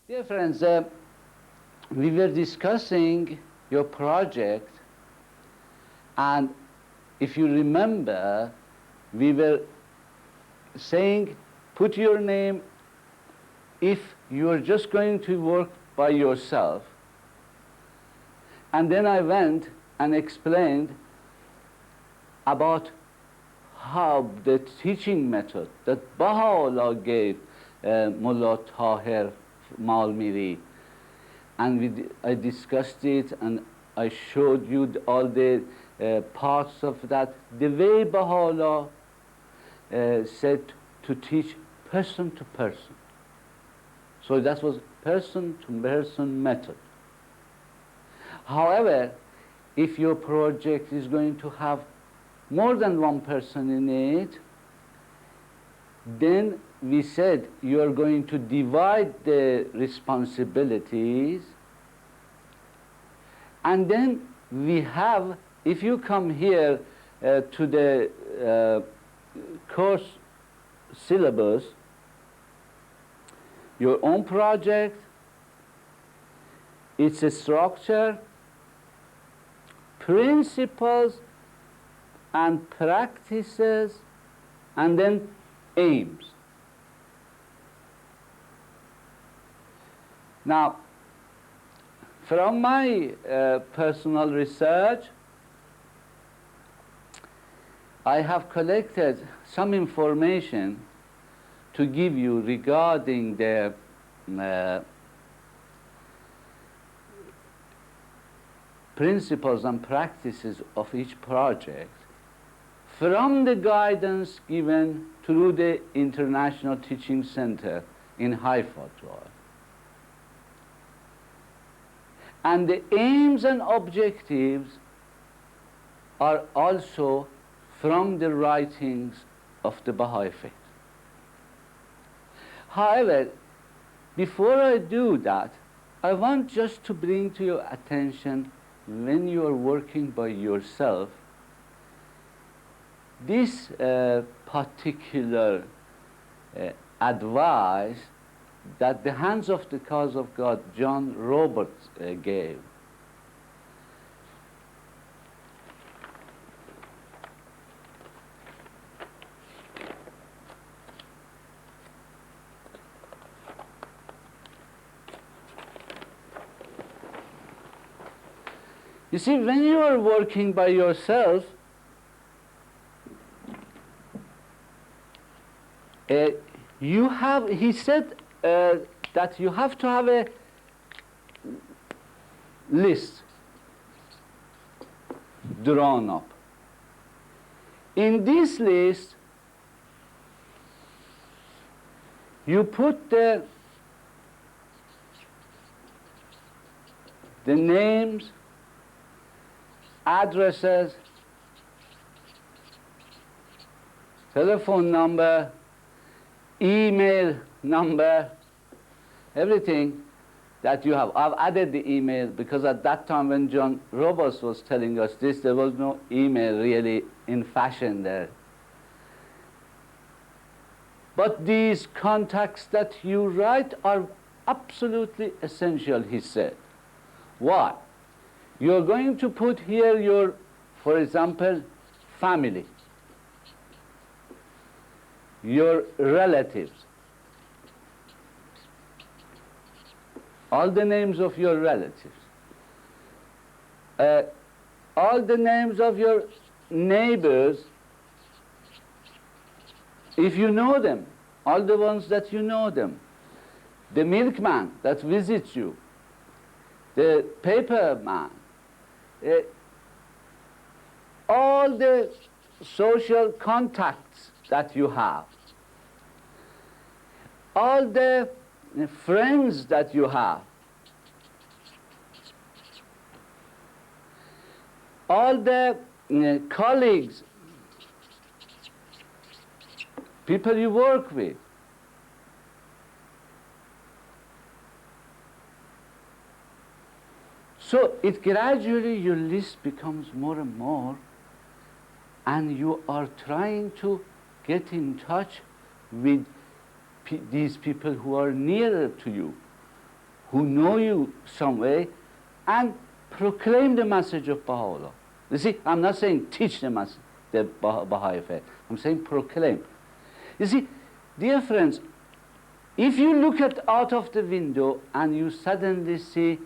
Dear friends, we were discussing your project, and if you remember, we were saying, put your name if you are just going to work by yourself. And then I went and explained about how the teaching method that Baha'u'llah gave Mullah Tahir Malmiri, and I discussed it and I showed you all the parts of that, the way Baha'u'llah said to teach person to person. So that was person to person method. However, if your project is going to have more than one person in it, then we said you are going to divide the responsibilities, and then we have, if you come here to the course syllabus, your own project, its a structure, principles and practices, and then aims. Now, from my personal research, I have collected some information to give you regarding the principles and practices of each project from the guidance given through the International Teaching Center in Haifa. And the aims and objectives are also from the writings of the Baha'i faith. However, before I do that, I want just to bring to your attention, when you are working by yourself, this particular advice that the Hands of the Cause of God, John Roberts, gave. You see, when you are working by yourself, you have, he said that you have to have a list drawn up. In this list, you put the names, addresses, telephone number, email number, everything that you have. I've added the email because at that time when John Roberts was telling us this, there was no email really in fashion there. But these contacts that you write are absolutely essential, he said. Why? You're going to put here your, for example, family, your relatives, all the names of your relatives, all the names of your neighbors, if you know them, all the ones that you know them, the milkman that visits you, the paper man, all the social contacts that you have, all the friends that you have, all the colleagues, people you work with. So it gradually, your list becomes more and more, and you are trying to get in touch with these people who are nearer to you, who know you some way, and proclaim the message of Baha'u'llah. You see, I'm not saying teach the message, the Baha'i faith. I'm saying proclaim. You see, dear friends, if you look out of the window and you suddenly see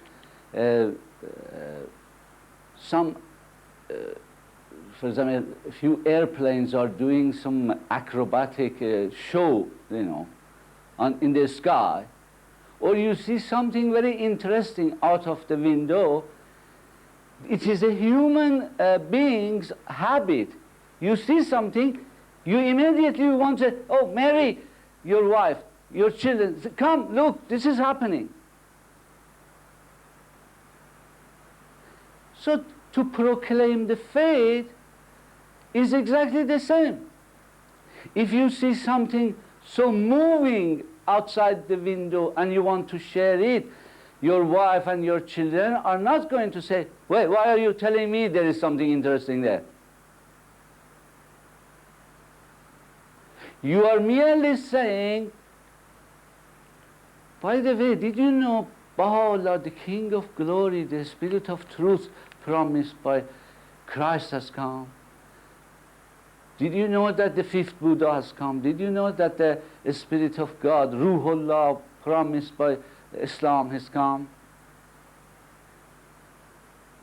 some, for example, a few airplanes are doing some acrobatic show, you know, in the sky, or you see something very interesting out of the window, it is a human being's habit. You see something, you immediately want to, oh, Mary, your wife, your children, come, look, this is happening. So to proclaim the faith is exactly the same. If you see something so moving outside the window and you want to share it, your wife and your children are not going to say, wait, why are you telling me there is something interesting there? You are merely saying, by the way, did you know Baha'u'llah, the King of Glory, the Spirit of Truth promised by Christ has come? Did you know that the fifth Buddha has come? Did you know that the Spirit of God, Ruhullah, promised by Islam has come?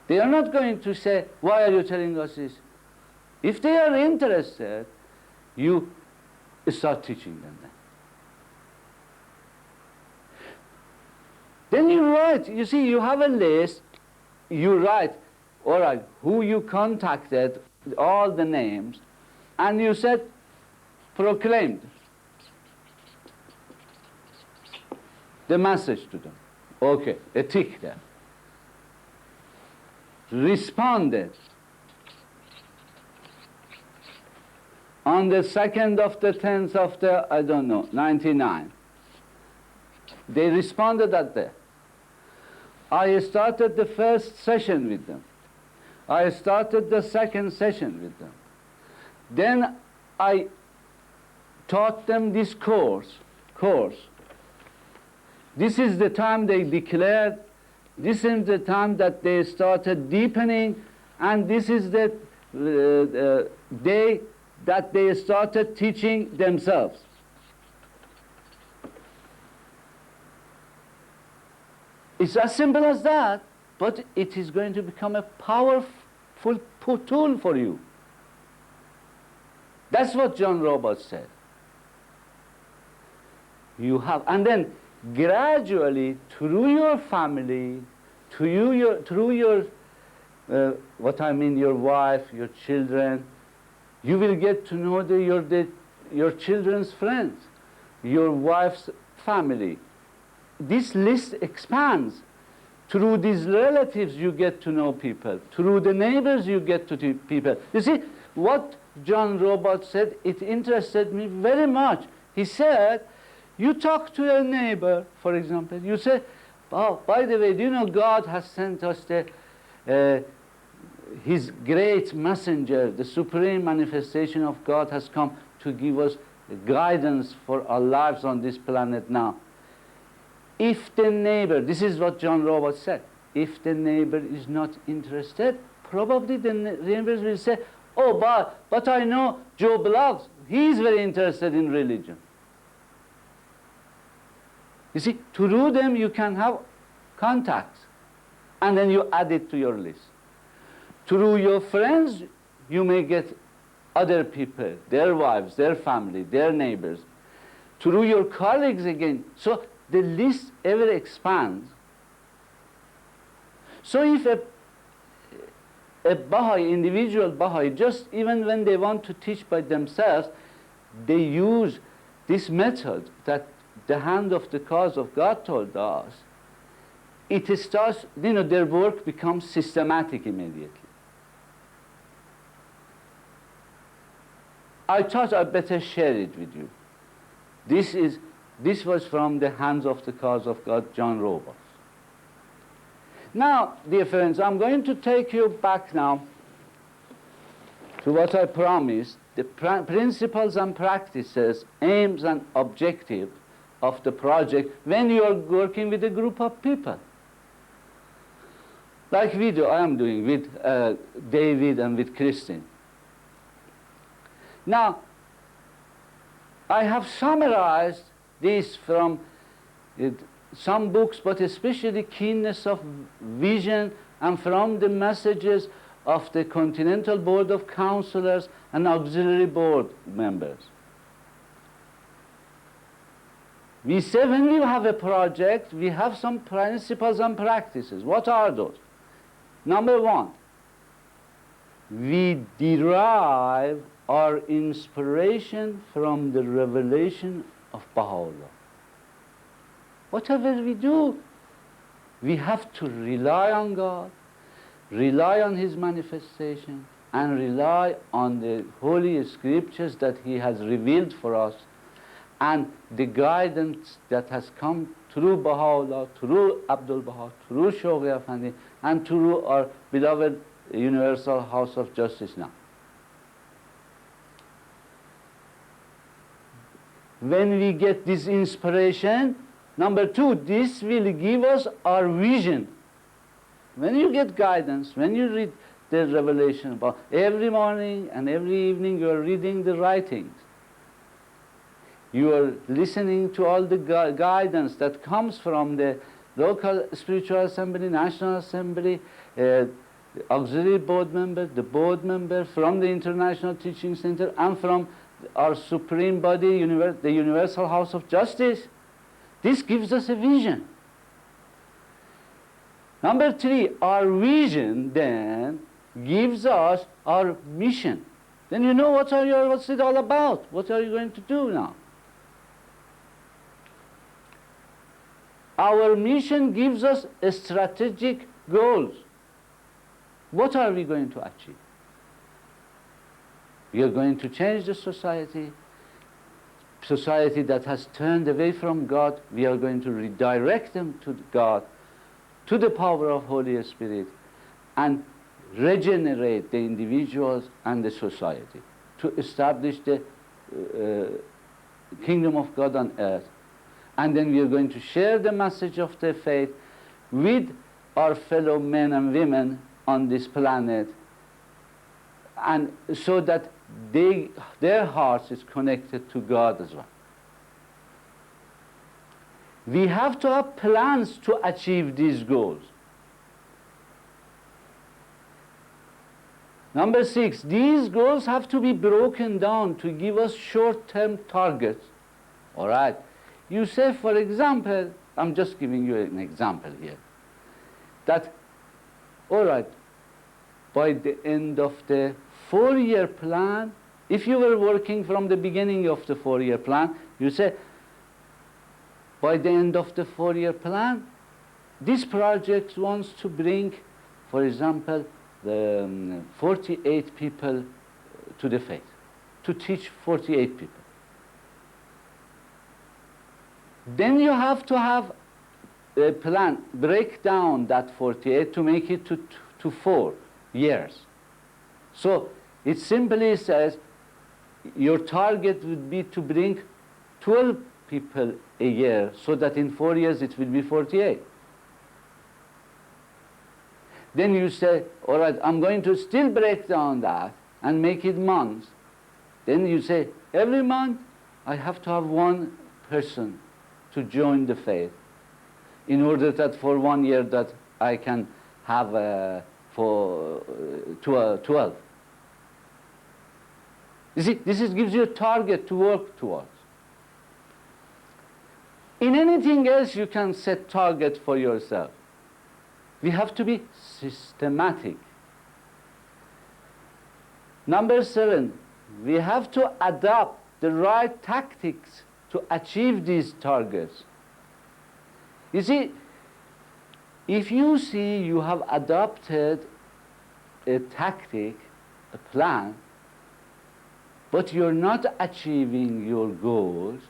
They are not going to say, why are you telling us this? If they are interested, you start teaching them that. Then you write, you see, you have a list, you write, all right, who you contacted, all the names, and you said, proclaimed the message to them. Okay, a tick there. Responded on the 2nd of the 10th of the, I don't know, 99. They responded at there. I started the first session with them. I started the second session with them. Then I taught them this course. This is the time they declared, this is the time that they started deepening, and this is the day that they started teaching themselves. It's as simple as that, but it is going to become a powerful tool for you. That's what John Roberts said. You have, and then gradually through your family, through your what I mean, your wife, your children, you will get to know your children's friends, your wife's family. This list expands. Through these relatives you get to know people. Through the neighbors you get to know people. You see, what John Roberts said, it interested me very much. He said, you talk to a neighbor, for example, you say, oh, by the way, do you know God has sent us His great messenger, the supreme manifestation of God has come to give us guidance for our lives on this planet now. If the neighbor, this is what John Roberts said, if the neighbor is not interested, probably the neighbors will say, oh, but I know Joe Bloggs, he's very interested in religion. You see, through them you can have contacts, and then you add it to your list. Through your friends, you may get other people, their wives, their family, their neighbors. Through your colleagues again. So the list ever expands. So if a Baha'i, individual Baha'i, just even when they want to teach by themselves, they use this method that the hand of the cause of God told us, it starts, you know, their work becomes systematic immediately. I thought I'd better share it with you. This was from the hands of the cause of God, John Roberts. Now, dear friends, I'm going to take you back now to what I promised, the principles and practices, aims and objectives of the project when you are working with a group of people. Like I am doing with David and with Christine. Now, I have summarized this from some books, but especially keenness of vision, and from the messages of the Continental Board of Counselors and Auxiliary Board members. We say when we have a project, we have some principles and practices. What are those? Number one, we derive our inspiration from the revelation of Baha'u'llah. Whatever we do, we have to rely on God, rely on His manifestation, and rely on the Holy Scriptures that He has revealed for us, and the guidance that has come through Baha'u'llah, through Abdul Baha, through Shawqi Afandi, and through our beloved Universal House of Justice now. When we get this inspiration, number two, this will give us our vision. When you get guidance, when you read the revelation about every morning and every evening, you are reading the writings. You are listening to all the guidance that comes from the local spiritual assembly, national assembly, auxiliary board member, the board member, from the International Teaching Center, and from our supreme body, the Universal House of Justice. This gives us a vision. Number three, our vision then gives us our mission. Then you know what's it all about? What are you going to do now? Our mission gives us strategic goals. What are we going to achieve? We are going to change the society that has turned away from God. We are going to redirect them to God, to the power of Holy Spirit, and regenerate the individuals and the society to establish the kingdom of God on earth. And then we are going to share the message of the faith with our fellow men and women on this planet, and so that their hearts is connected to God as well. We have to have plans to achieve these goals. Number six, these goals have to be broken down to give us short-term targets. All right. You say, for example, I'm just giving you an example here, that, all right, by the end of the 4-year plan, if you were working from the beginning of the 4-year plan, you say, by the end of the 4-year plan, this project wants to bring, for example, the 48 people to the faith, to teach 48 people. Then you have to have a plan, break down that 48 to make it to 4 years. So it simply says your target would be to bring 12 people a year, so that in 4 years it will be 48. Then you say, all right, I'm going to still break down that and make it months. Then you say, every month I have to have one person to join the faith, in order that for 1 year that I can have for 12. You see, this gives you a target to work towards. In anything else you can set target for yourself. We have to be systematic. Number 7, we have to adopt the right tactics to achieve these targets. You see, if you see you have adopted a tactic, a plan, but you're not achieving your goals,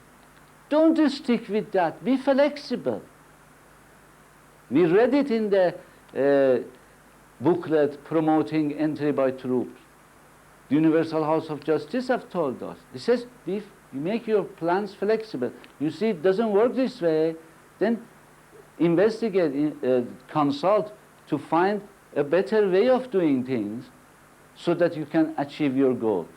don't stick with that. Be flexible. We read it in the booklet promoting entry by troops. The Universal House of Justice have told us. It says, be You make your plans flexible. You see it doesn't work this way, then investigate, consult to find a better way of doing things so that you can achieve your goals.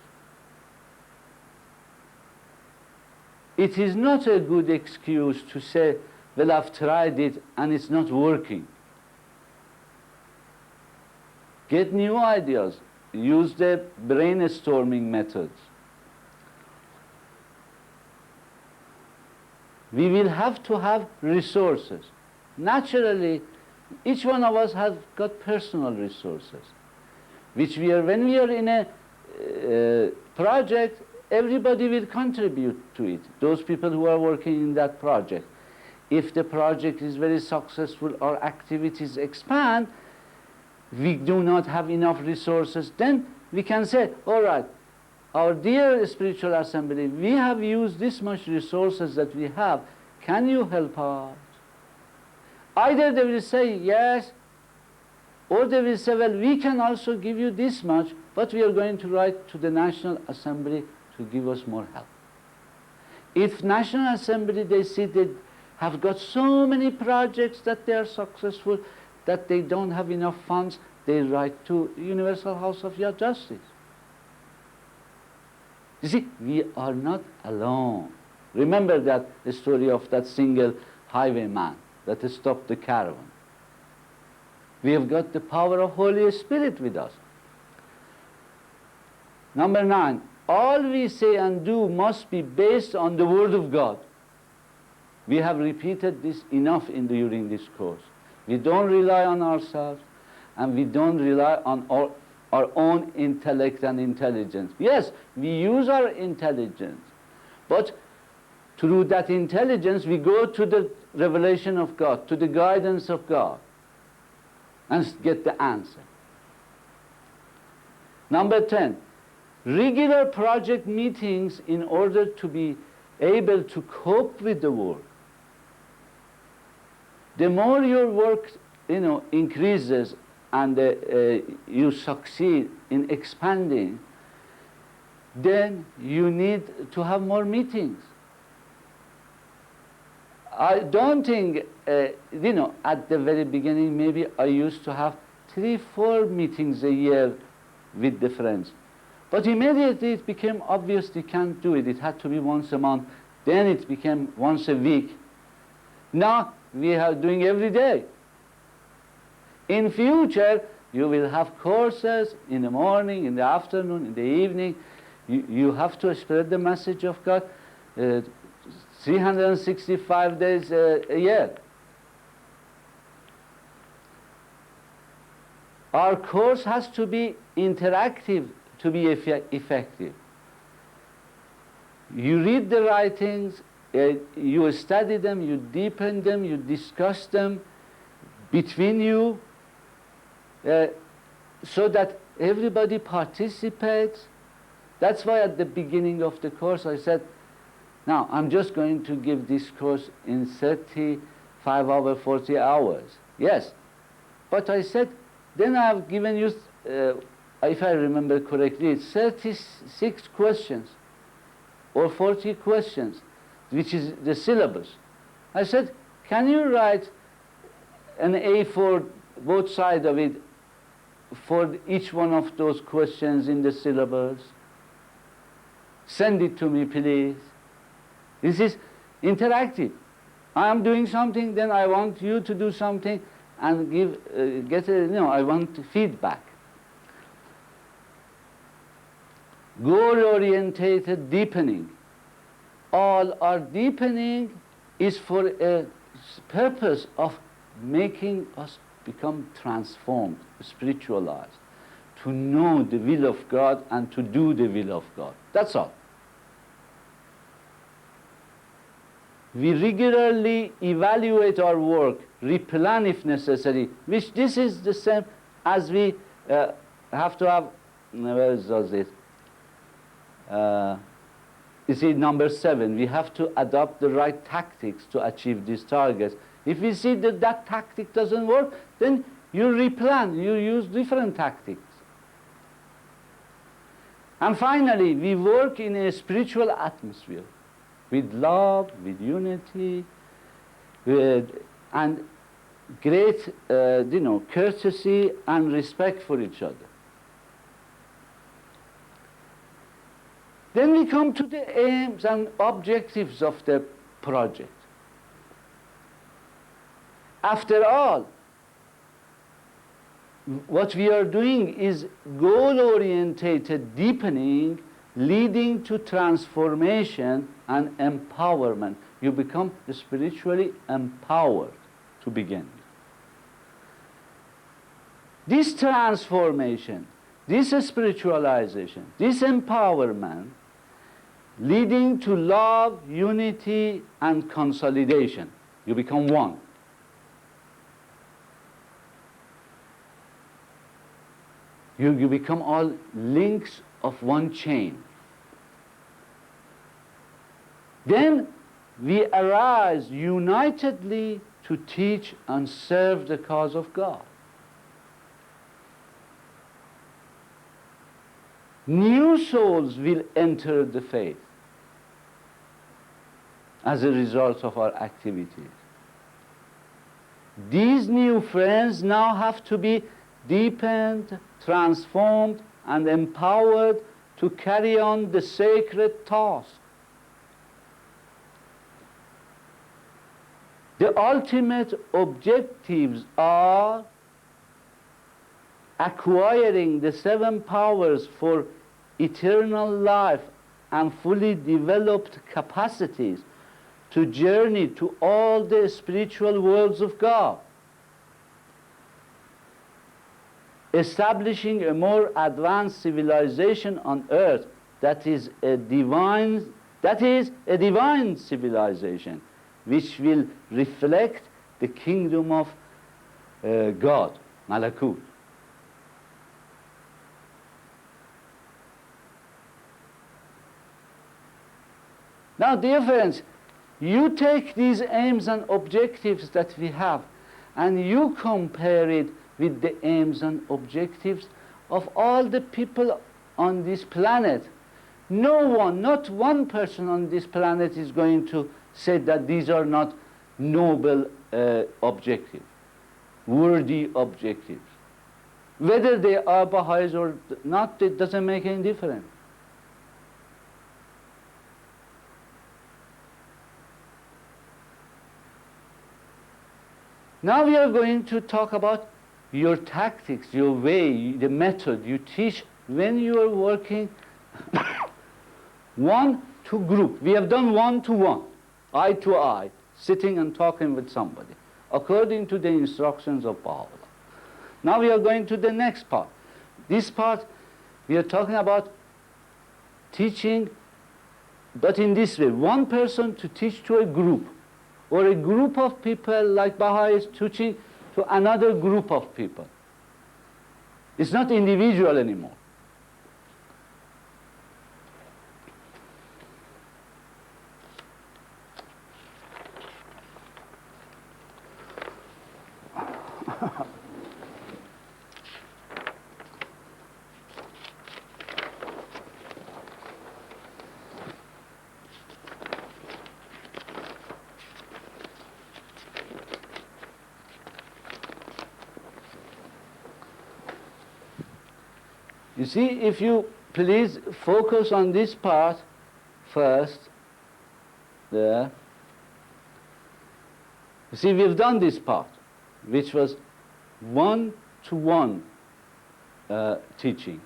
It is not a good excuse to say, well, I've tried it and it's not working. Get new ideas. Use the brainstorming methods. We will have to have resources. Naturally, each one of us has got personal resources, which when we are in a project, everybody will contribute to it, those people who are working in that project. If the project is very successful, our activities expand, we do not have enough resources, then we can say, all right, our dear spiritual assembly, we have used this much resources that we have. Can you help us? Either they will say yes, or they will say, well, we can also give you this much, but we are going to write to the National Assembly to give us more help. If National Assembly, they see they have got so many projects that they are successful, that they don't have enough funds, they write to Universal House of Justice. You see, we are not alone. Remember that the story of that single highwayman that stopped the caravan. We have got the power of Holy Spirit with us. Number 9, all we say and do must be based on the Word of God. We have repeated this enough during this course. We don't rely on ourselves, and we don't rely on our own intellect and intelligence. Yes, we use our intelligence, but through that intelligence we go to the revelation of God, to the guidance of God, and get the answer. Number 10, regular project meetings in order to be able to cope with the work. The more your work increases and you succeed in expanding, then you need to have more meetings. I don't think, at the very beginning, maybe I used to have 3-4 meetings a year with the friends. But immediately it became obvious you can't do it. It had to be once a month. Then it became once a week. Now we are doing every day. In future, you will have courses in the morning, in the afternoon, in the evening. You have to spread the message of God 365 days a year. Our course has to be interactive to be effective. You read the writings, you study them, you deepen them, you discuss them between you, so that everybody participates. That's why at the beginning of the course I said, now I'm just going to give this course in 35 hours, 40 hours. Yes, but I said, then I've given you, if I remember correctly, 36 questions or 40 questions, which is the syllabus. I said, can you write an A4, both sides of it, for each one of those questions in the syllabus? Send it to me, please. This is interactive. I am doing something, then I want you to do something and I want feedback. Goal-orientated deepening. All our deepening is for a purpose of making us become transformed, spiritualized, to know the will of God and to do the will of God. That's all. We regularly evaluate our work, replan if necessary, which this is the same as we have to have, where is it? You see, number 7, we have to adopt the right tactics to achieve these targets. If we see that that tactic doesn't work, then you replan, you use different tactics. And finally, we work in a spiritual atmosphere with love, with unity, and great courtesy and respect for each other. Then we come to the aims and objectives of the project. After all, what we are doing is goal-orientated deepening, leading to transformation and empowerment. You become spiritually empowered to begin with. This transformation, this spiritualization, this empowerment, leading to love, unity, and consolidation. You become one. You become all links of one chain. Then we arise unitedly to teach and serve the cause of God. New souls will enter the faith as a result of our activities. These new friends now have to be deepened, transformed, and empowered to carry on the sacred task. The ultimate objectives are acquiring the 7 powers for eternal life and fully developed capacities to journey to all the spiritual worlds of God, establishing a more advanced civilization on earth that is a divine civilization which will reflect the kingdom of God, Malakut. Now, dear friends, you take these aims and objectives that we have and you compare it with the aims and objectives of all the people on this planet. No one, not one person on this planet is going to say that these are not noble objectives, worthy objectives. Whether they are Baha'is or not, it doesn't make any difference. Now we are going to talk about your tactics, your way, the method you teach when you are working one to group. We have done one to one, eye to eye, sitting and talking with somebody, according to the instructions of Baha'u'llah. Now we are going to the next part. This part, we are talking about teaching, but in this way, one person to teach to a group, or a group of people like Baha'is teaching to another group of people. It's not individual anymore. You see, if you please focus on this part first, there. You see, we've done this part, which was one-to-one teaching.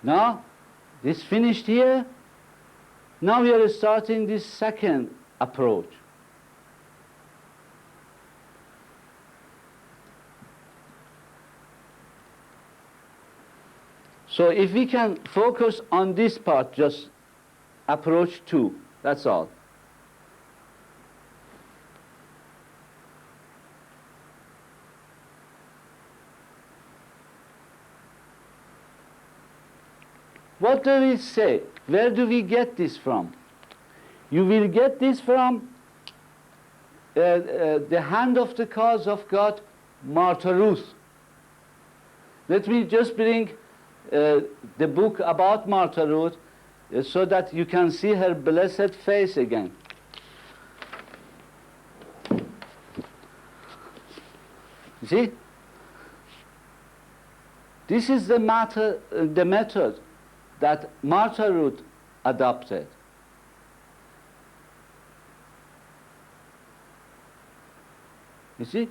Now, this finished here. Now we are starting this second approach. So if we can focus on this part, just approach 2, that's all. What do we say? Where do we get this from? You will get this from the hand of the cause of God, Martyr Ruth. Let me just bring the book about Martha Ruth so that you can see her blessed face again. See? This is the method that Martha Ruth adopted. You see?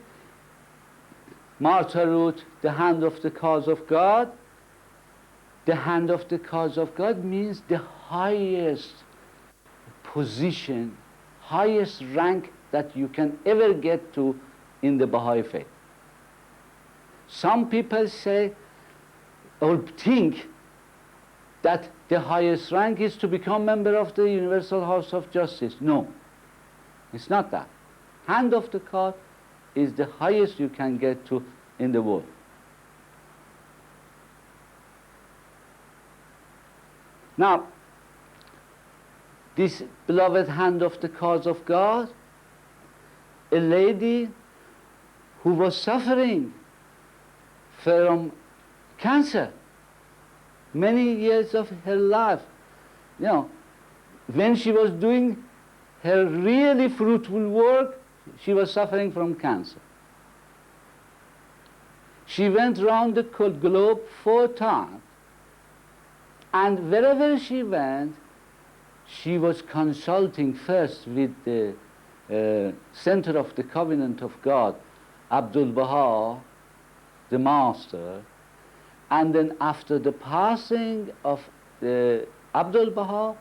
Martha Ruth, the hand of the cause of God. The hand of the cause of God means the highest position, highest rank that you can ever get to in the Baha'i faith. Some people say or think that the highest rank is to become member of the Universal House of Justice. No, it's not that. Hand of the cause is the highest you can get to in the world. Now, this beloved hand of the cause of God, a lady who was suffering from cancer many years of her life, you know, when she was doing her really fruitful work, she was suffering from cancer. She went round the globe 4 times, and wherever she went, she was consulting first with the center of the Covenant of God, Abdul Baha, the master, and then after the passing of Abdul Baha,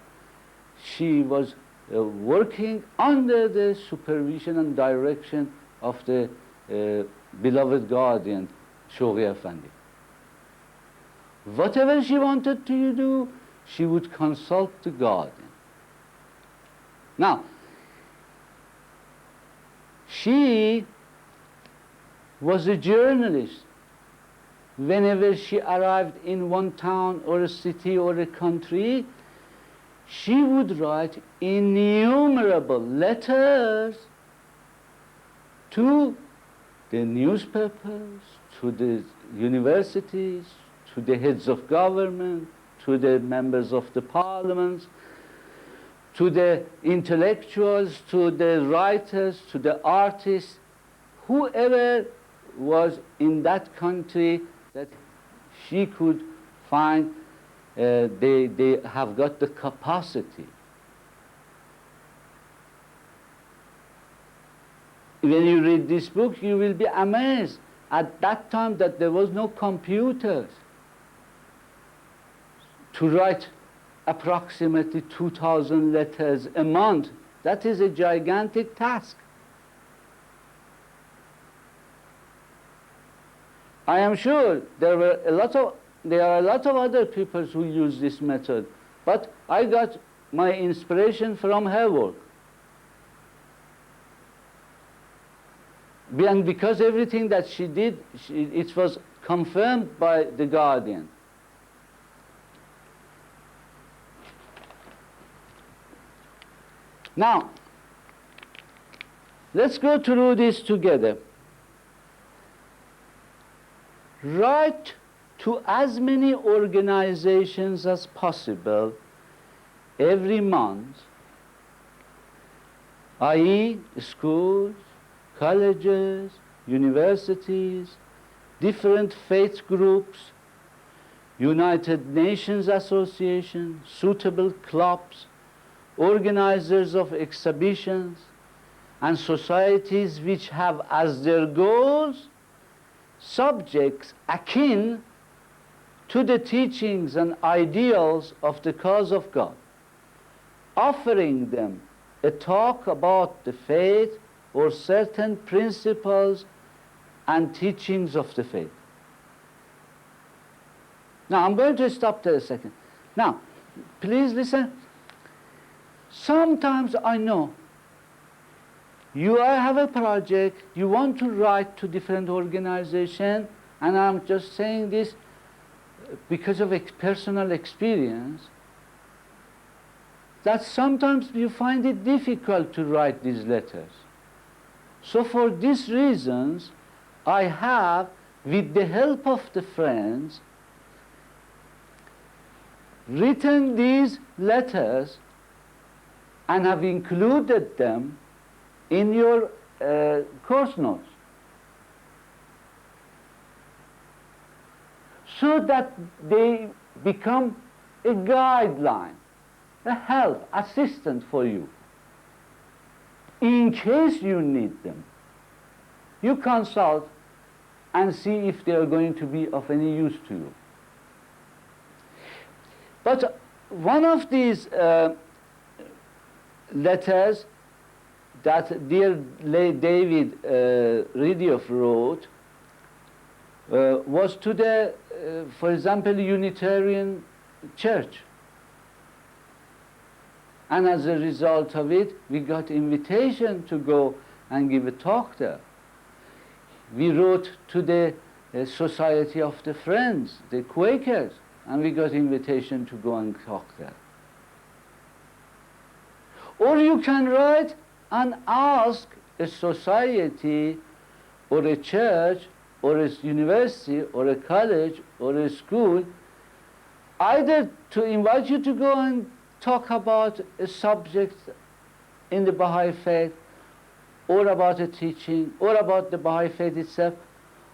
she was working under the supervision and direction of the beloved guardian, Shoghi Effendi. Whatever she wanted to do, she would consult the guardian. Now, she was a journalist. Whenever she arrived in one town or a city or a country, she would write innumerable letters to the newspapers, to the universities, to the heads of government, to the members of the parliaments, to the intellectuals, to the writers, to the artists, whoever was in that country that she could find they have got the capacity. When you read this book, you will be amazed at that time that there was no computers to write approximately 2,000 letters a month. That is a gigantic task. I am sure there are a lot of other people who use this method, but I got my inspiration from her work. And because everything that she did, it was confirmed by the guardian. Now, let's go through this together. Write to as many organizations as possible every month, i.e. schools, colleges, universities, different faith groups, United Nations Association, suitable clubs, organizers of exhibitions, and societies which have as their goals subjects akin to the teachings and ideals of the cause of God, offering them a talk about the faith or certain principles and teachings of the faith. Now, I'm going to stop there a second. Now, please listen. Sometimes I know you have a project, you want to write to different organizations, and I'm just saying this because of personal experience, that sometimes you find it difficult to write these letters. So for these reasons, I have with the help of the friends, written these letters and have included them in your course notes, so that they become a guideline, a help, assistant for you. In case you need them, you consult and see if they are going to be of any use to you. But one of these letters that dear David Ridioff wrote was to the, for example, Unitarian Church. And as a result of it, we got invitation to go and give a talk there. We wrote to the Society of the Friends, the Quakers, and we got invitation to go and talk there. Or you can write and ask a society or a church or a university or a college or a school either to invite you to go and talk about a subject in the Baha'i faith, or about a teaching, or about the Baha'i faith itself,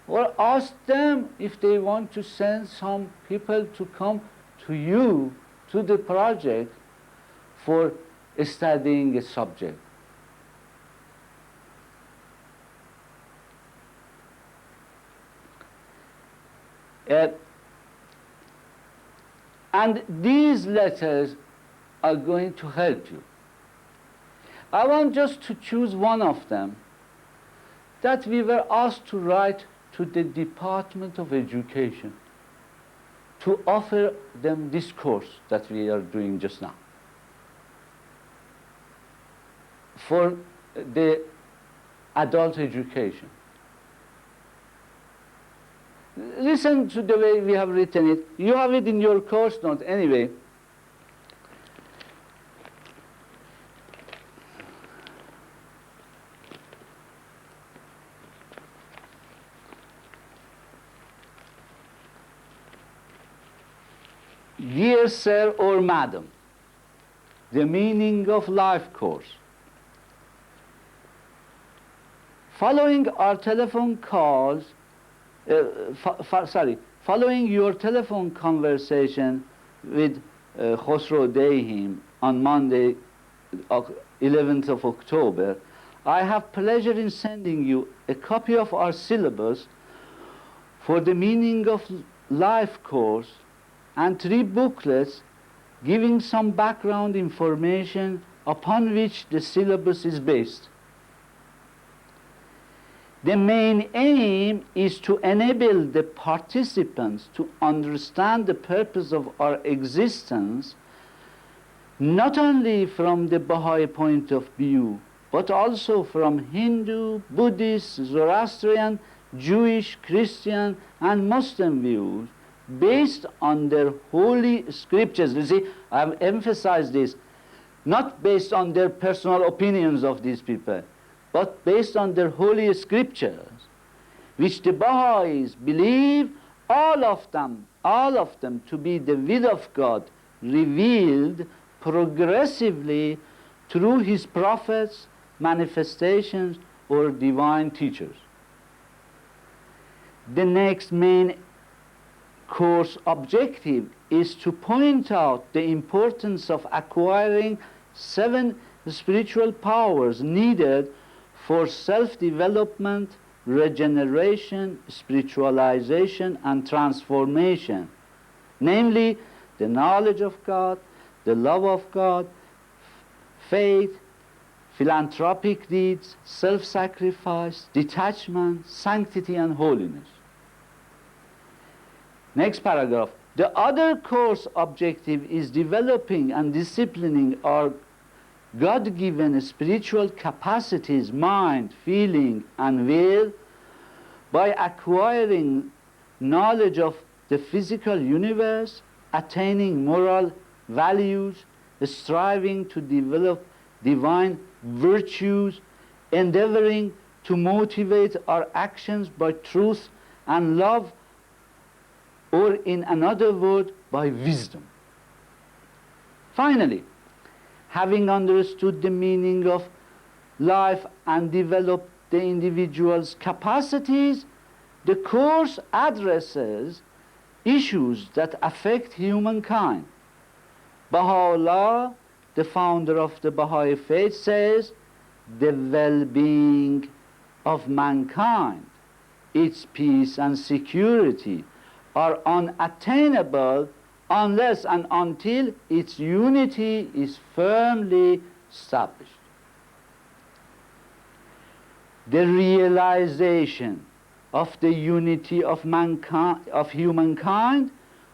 or ask them if they want to send some people to come to you, to the project, for studying a subject. And these letters are going to help you. I want just to choose one of them that we were asked to write to the Department of Education to offer them this course that we are doing just now for the adult education. Listen to the way we have written it. You have it in your course note anyway. Dear Sir or Madam, the meaning of life course. Following our telephone calls, following your telephone conversation with Khosro Deihim on Monday, 11th of October, I have pleasure in sending you a copy of our syllabus for the meaning of life course and 3 booklets giving some background information upon which the syllabus is based. The main aim is to enable the participants to understand the purpose of our existence, not only from the Baha'i point of view, but also from Hindu, Buddhist, Zoroastrian, Jewish, Christian, and Muslim views, based on their holy scriptures. You see, I have emphasized this, not based on their personal opinions of these people, but based on their holy scriptures, which the Baha'is believe all of them to be the will of God revealed progressively through his prophets, manifestations, or divine teachers. The next main course objective is to point out the importance of acquiring 7 spiritual powers needed for self-development, regeneration, spiritualization, and transformation, namely the knowledge of God, the love of God, faith, philanthropic deeds, self-sacrifice, detachment, sanctity, and holiness. Next paragraph. The other course objective is developing and disciplining our God-given spiritual capacities, mind, feeling, and will, by acquiring knowledge of the physical universe, attaining moral values, striving to develop divine virtues, endeavoring to motivate our actions by truth and love, or in another word, by wisdom. Finally, having understood the meaning of life and developed the individual's capacities, the course addresses issues that affect humankind. Baha'u'llah, the founder of the Baha'i faith, says the well-being of mankind, its peace and security, are unattainable unless and until its unity is firmly established. The realization of the unity of mankind, of humankind,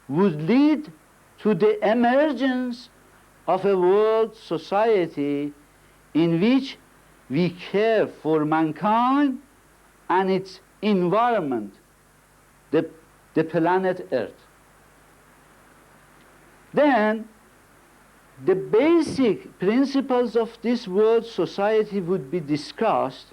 would lead to the emergence of a world society in which we care for mankind and its environment, the planet Earth. Then the basic principles of this world society would be discussed,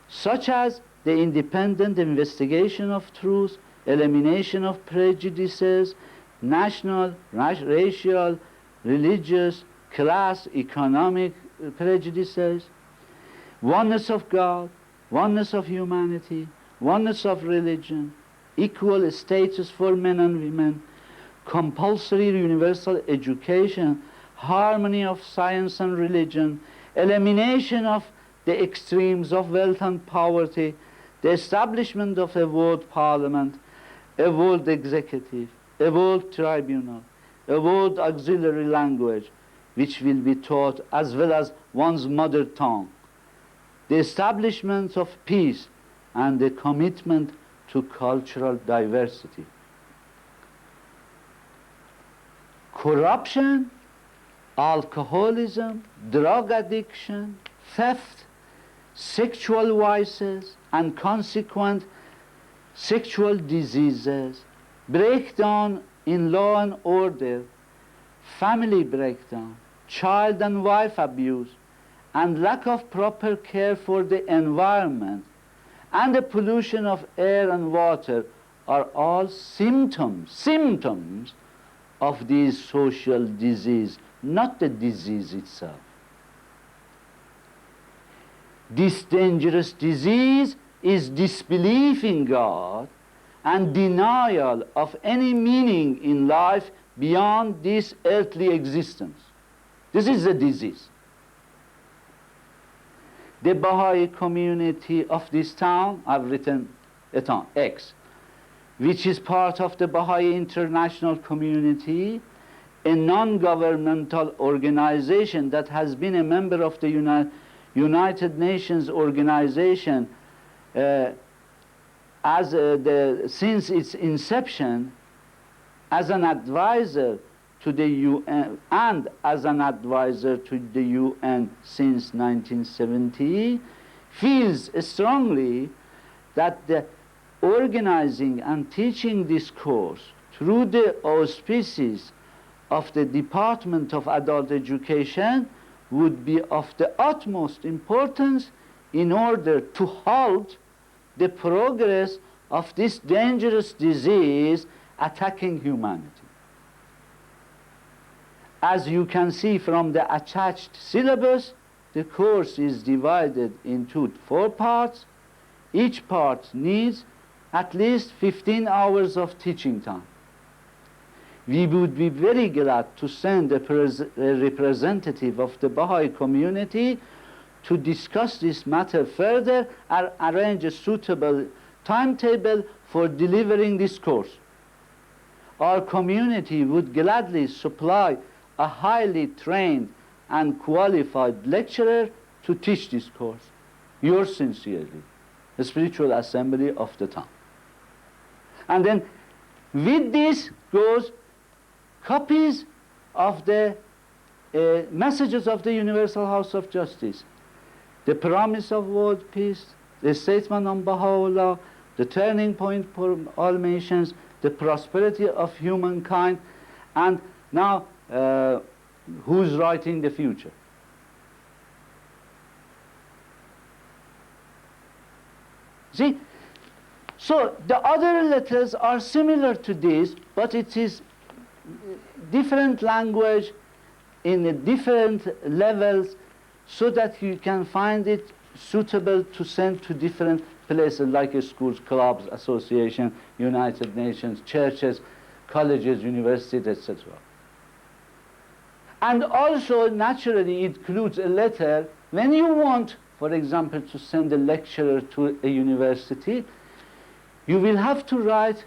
such as the independent investigation of truth, elimination of prejudices, national, racial, religious, class, economic prejudices, oneness of God, oneness of humanity, oneness of religion, equal status for men and women, compulsory universal education, harmony of science and religion, elimination of the extremes of wealth and poverty, the establishment of a world parliament, a world executive, a world tribunal, a world auxiliary language, which will be taught as well as one's mother tongue, the establishment of peace, and the commitment to cultural diversity. Corruption, alcoholism, drug addiction, theft, sexual vices, and consequent sexual diseases, breakdown in law and order, family breakdown, child and wife abuse, and lack of proper care for the environment, and the pollution of air and water are all symptoms of these social disease, not the disease itself. This dangerous disease is disbelief in God and denial of any meaning in life beyond this earthly existence. This is the disease. The Baha'i community of this town, I've written a town, X, which is part of the Baha'i international community, a non-governmental organization that has been a member of the United Nations organization since its inception, as an advisor to the UN and as an advisor to the UN since 1970, feels strongly that the organizing and teaching this course through the auspices of the Department of Adult Education would be of the utmost importance in order to halt the progress of this dangerous disease attacking humanity. As you can see from the attached syllabus, the course is divided into 4 parts. Each part needs at least 15 hours of teaching time. We would be very glad to send a representative of the Baha'i community to discuss this matter further and arrange a suitable timetable for delivering this course. Our community would gladly supply a highly trained and qualified lecturer to teach this course. Yours sincerely, the Spiritual Assembly of the town. And then with this goes copies of the messages of the Universal House of Justice, the promise of world peace, the statement on Baha'u'llah, the turning point for all nations, the prosperity of humankind, and now who's writing the future? See, So the other letters are similar to this, but it is different language in a different levels, so that you can find it suitable to send to different places like schools, clubs, association, United Nations, churches, colleges, universities, etc. And also, naturally, it includes a letter when you want, for example, to send a lecturer to a university. You will have to write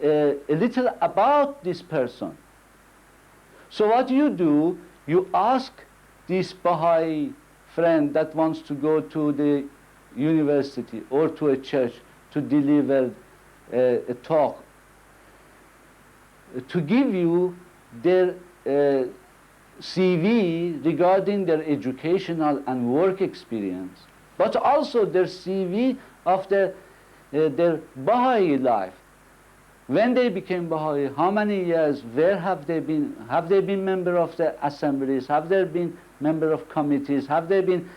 a little about this person. So what you do, you ask this Baha'i friend that wants to go to the university or to a church to deliver a talk to give you their CV regarding their educational and work experience, but also their CV of their Baha'i life. When they became Baha'i, how many years, where have they been? Have they been member of the assemblies? Have they been member of committees? Have they been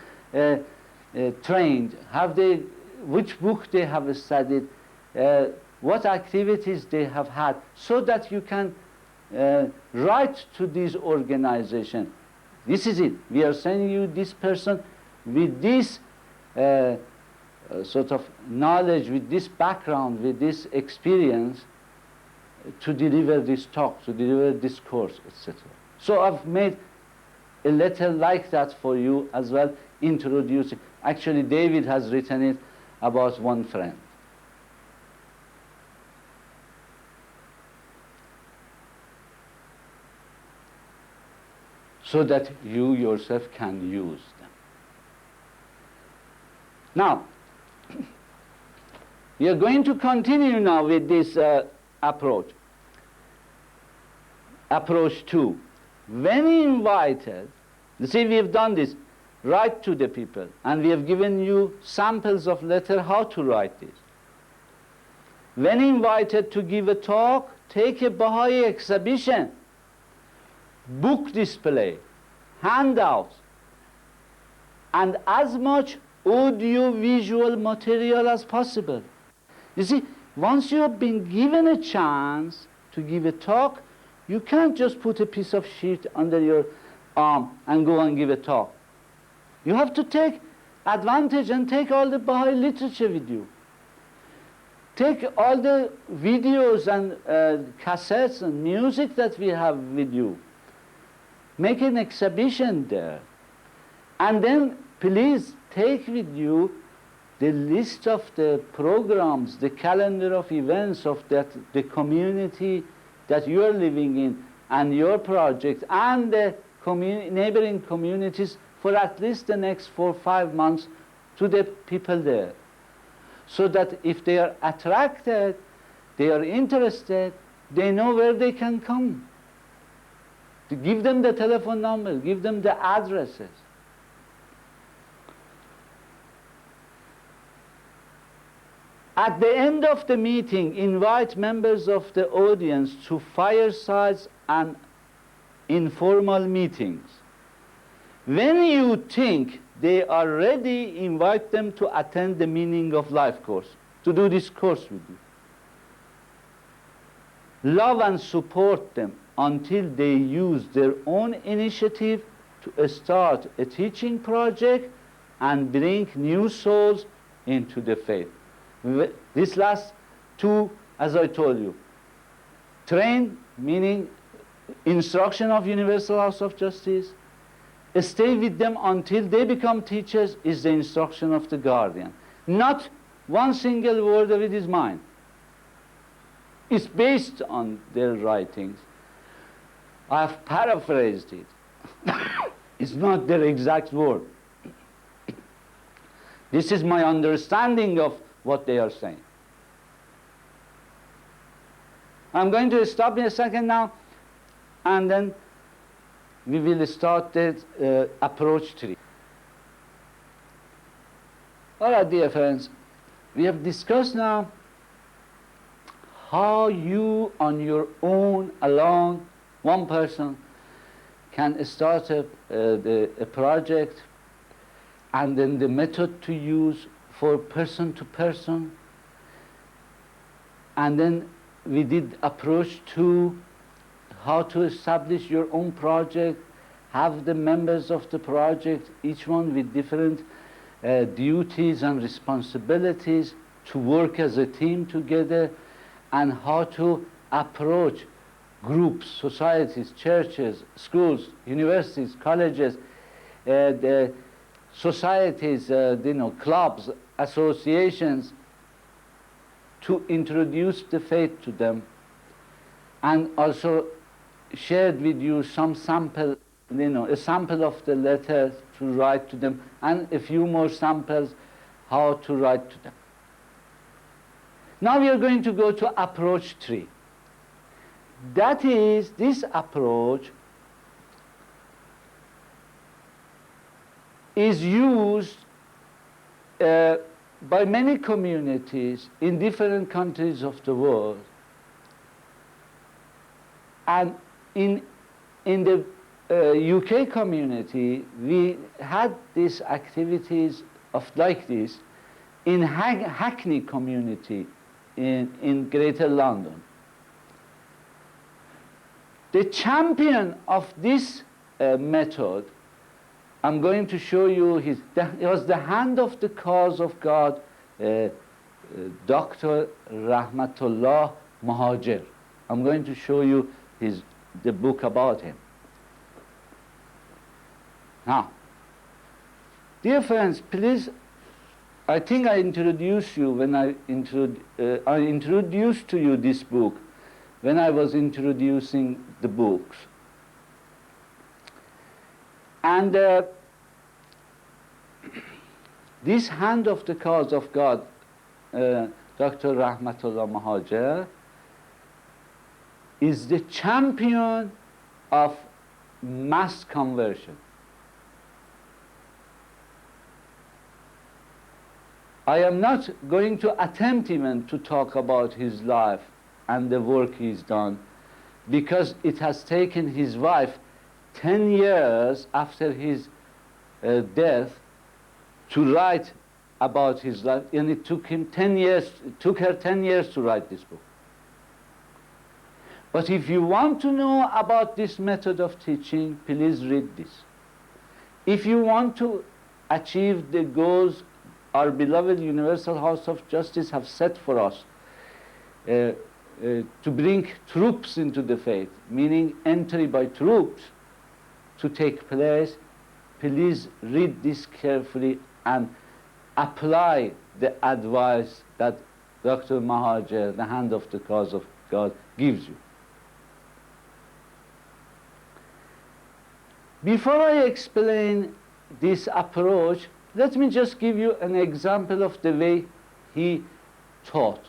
trained? Have they, which book they have studied? What activities they have had, so that you can write to this organization. This is it. We are sending you this person with this sort of knowledge, with this background, with this experience, to deliver this talk, to deliver this course, etc. So I've made a letter like that for you as well, introducing. Actually, David has written it about one friend. So that you yourself can use them. Now, we are going to continue now with this approach. Approach 2. When invited, you see, we have done this, write to the people, and we have given you samples of letter how to write this. When invited to give a talk, take a Baha'i exhibition, book display, handouts, and as much audio-visual material as possible. You see, once you have been given a chance to give a talk, you can't just put a piece of sheet under your arm and go and give a talk. You have to take advantage and take all the Baha'i literature with you. Take all the videos and cassettes and music that we have with you. Make an exhibition there. And then please take with you the list of the programs, the calendar of events of the community that you are living in, and your project, and the neighboring communities for at least the next 4 or 5 months to the people there. So that if they are attracted, they are interested, they know where they can come. To give them the telephone number, give them the addresses. At the end of the meeting, invite members of the audience to firesides and informal meetings. When you think they are ready, invite them to attend the Meaning of Life course, to do this course with you. Love and support them until they use their own initiative to start a teaching project and bring new souls into the faith. This last two, as I told you, train, meaning instruction of Universal House of Justice, stay with them until they become teachers is the instruction of the guardian. Not one single word of it is mine. It's based on their writings. I have paraphrased it. It's not their exact word. This is my understanding of what they are saying. I'm going to stop in a second now, and then we will start the approach 3. All right, dear friends, we have discussed now how you on your own, alone, one person, can start a project, and then the method to use for person to person. And then we did approach to how to establish your own project, have the members of the project, each one with different duties and responsibilities, to work as a team together, and how to approach groups, societies, churches, schools, universities, colleges, the societies, clubs, associations, to introduce the faith to them, and also shared with you some sample, a sample of the letter to write to them, and a few more samples how to write to them. Now we are going to go to approach 3. That is, this approach is used by many communities in different countries of the world. And in the UK community, we had these activities like this in Hackney community in Greater London. The champion of this method, I'm going to show you it was the hand of the cause of God, Dr. Rahmatullah Muhajir. I'm going to show you the book about him. Now, dear friends, please, I think I introduced you when I introduced to you this book when I was introducing the books. And this hand of the cause of God, Dr. Rahmatullah Muhajir, is the champion of mass conversion. I am not going to attempt even to talk about his life and the work he's done, because it has taken his wife 10 years after his death to write about his life, and it took her 10 years to write this book. But if you want to know about this method of teaching, please read this. If you want to achieve the goals our beloved Universal House of Justice have set for us, to bring troops into the faith, meaning entry by troops, to take place, please read this carefully and apply the advice that Dr. Muhajir, the hand of the cause of God, gives you. Before I explain this approach, let me just give you an example of the way he taught.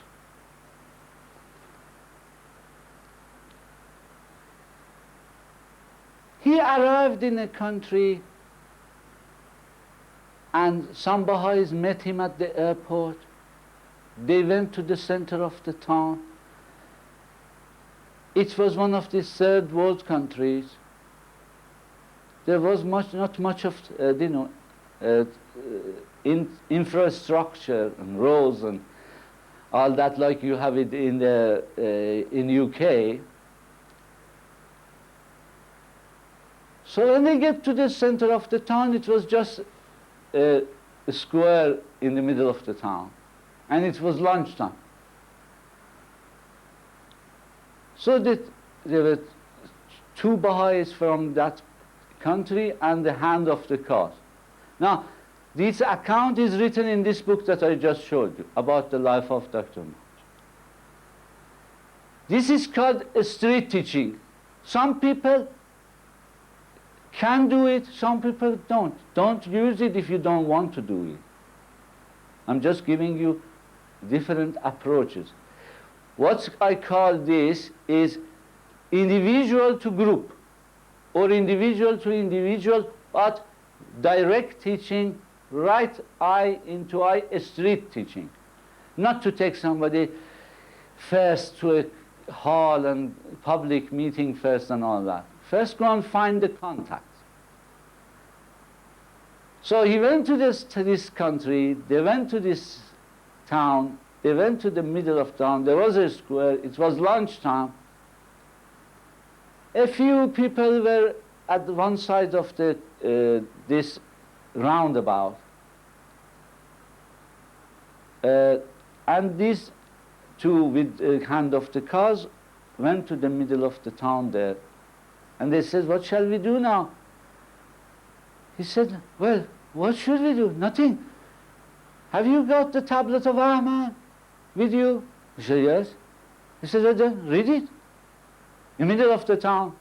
He arrived in a country and some Baha'is met him at the airport. They went to the center of the town. It was one of these third world countries. There was not much of infrastructure and roads and all that like you have it in UK. So when they get to the center of the town, it was just a square in the middle of the town, and it was lunchtime. So there were 2 Baha'is from that country and the hand of the cause. Now, this account is written in this book that I just showed you about the life of Dr. Muhajir. This is called street teaching. Some people can do it, some people don't. Don't use it if you don't want to do it. I'm just giving you different approaches. What I call this is individual to group, or individual to individual, but direct teaching, right eye into eye, street teaching. Not to take somebody first to a hall and public meeting first and all that. First go and find the contacts. So he went to this country, they went to this town, they went to the middle of town. There was a square. It was lunchtime. A few people were at one side of the this roundabout, and these two with the hand of the cars went to the middle of the town there, and they said, "What shall we do now?" He said, "Well, what should we do? Nothing. Have you got the tablet of Ahmad with you?" He said, "Yes." He said, "Well, then read it." In the middle of the town,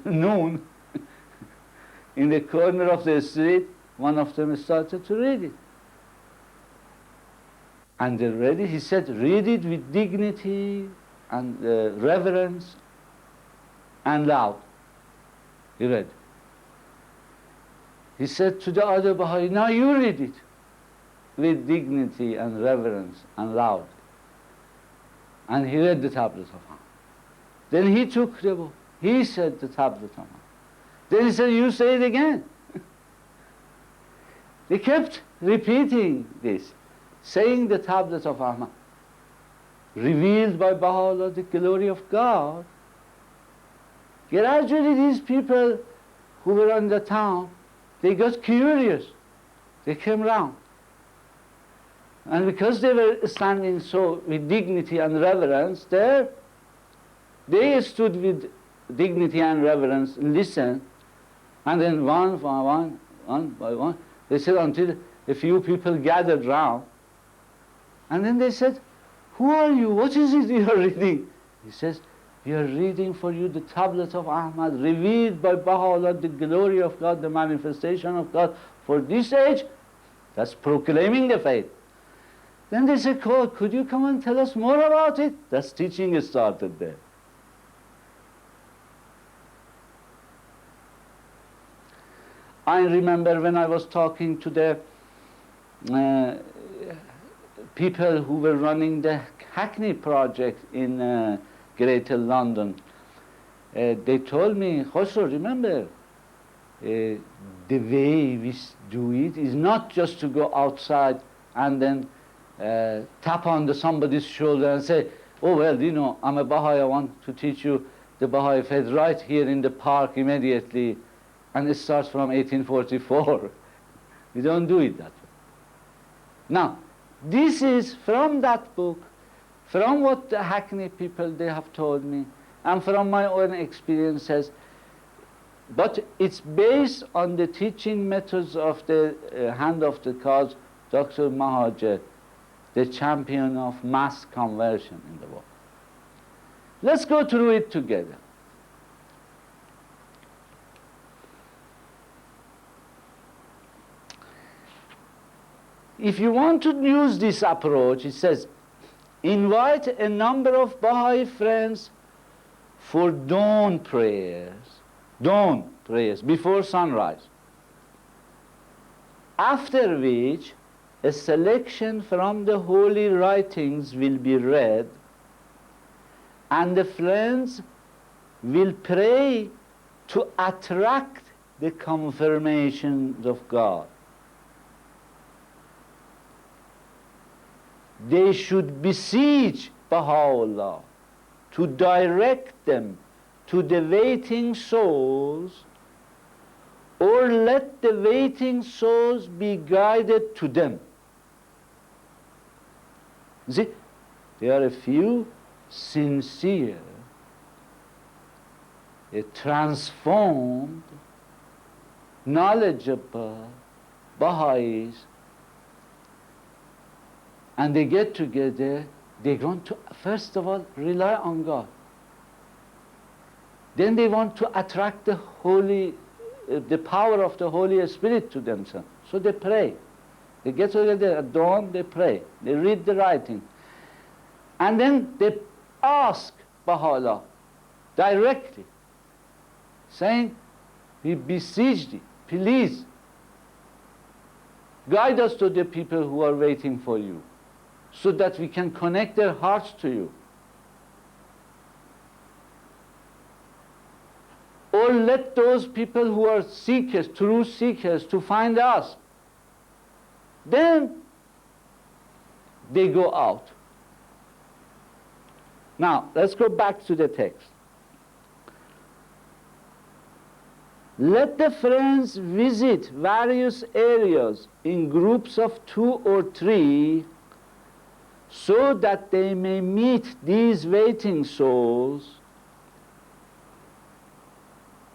noon, in the corner of the street, one of them started to read it. And they read it. He said, "Read it with dignity and reverence and loud." He read. He said to the other Baha'i, "Now you read it with dignity and reverence and loud." And he read the tablet of Ahmad. Then he took the book. He said the tablet of Ahmad. Then he said, "You say it again." They kept repeating this, saying the tablet of Ahmad, revealed by Baha'u'llah, the glory of God. Gradually these people who were in the town, they got curious. They came round. And because they were standing so with dignity and reverence there, they stood with dignity and reverence and listened. And then one by one, they said, until a few people gathered round. And then they said, "Who are you? What is it you are reading?" He says, "We are reading for you the tablet of Ahmad, revealed by Baha'u'llah, the glory of God, the manifestation of God for this age." That's proclaiming the faith. Then they said, "Could you come and tell us more about it?" That's teaching started there. I remember when I was talking to the people who were running the Hackney project in Greater London, they told me, "Khosro, remember, the way we do it is not just to go outside and then tap on somebody's shoulder and say, 'Oh, well, you know, I'm a Baha'i, I want to teach you the Baha'i faith right here in the park immediately.' And it starts from 1844. We don't do it that way. Now, this is from that book, from what the Hackney people, they have told me, and from my own experiences, but it's based on the teaching methods of the hand of the cause, Dr. Mahajer, the champion of mass conversion in the world. Let's go through it together. If you want to use this approach, it says, invite a number of Baha'i friends for dawn prayers before sunrise, after which a selection from the holy writings will be read, and the friends will pray to attract the confirmations of God. They should beseech Baha'u'llah to direct them to the waiting souls, or let the waiting souls be guided to them. See, there are a few sincere, transformed, knowledgeable Baha'is, and they get together. They want to, first of all, rely on God. Then they want to attract the holy, the power of the Holy Spirit to themselves. So they pray. They get together at dawn, they pray. They read the writing. And then they ask Baha'u'llah directly, saying, "We beseech thee, please, guide us to the people who are waiting for you, so that we can connect their hearts to you. Or let those people who are seekers, true seekers, to find us." Then they go out Now, let's go back to the text. Let the friends visit various areas in groups of 2 or 3 so that they may meet these waiting souls.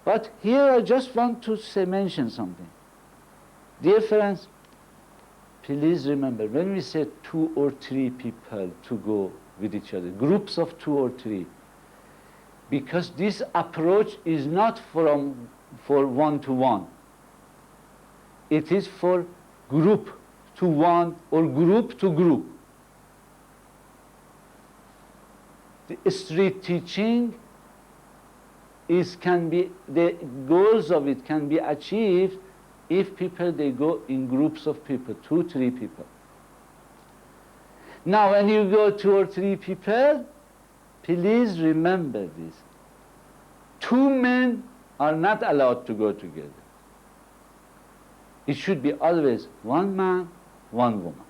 But here I just want to mention something. Dear friends, please remember, when we say 2 or 3 people to go with each other, groups of 2 or 3, because this approach is not for one-to-one. It is for group to one or group to group. The street teaching the goals of it can be achieved if they go in groups of people, 2, 3 people. Now, when you go 2 or 3 people, please remember this. 2 men are not allowed to go together. It should be always 1 man, 1 woman.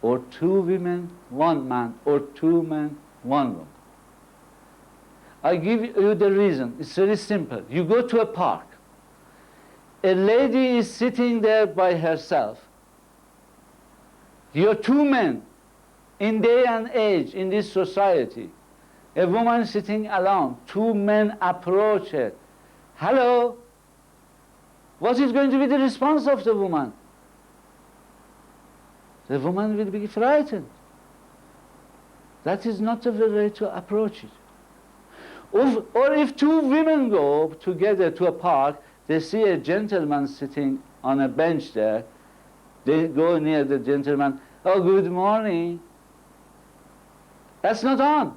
Or 2 women, 1 man, or 2 men, 1 woman. I give you the reason. It's very simple. You go to a park. A lady is sitting there by herself. You're 2 men. In day and age, in this society, a woman sitting alone, 2 men approach her. Hello? What is going to be the response of the woman? The woman will be frightened. That is not the way to approach it. Or if 2 women go together to a park, they see a gentleman sitting on a bench there, they go near the gentleman, oh, good morning. That's not on.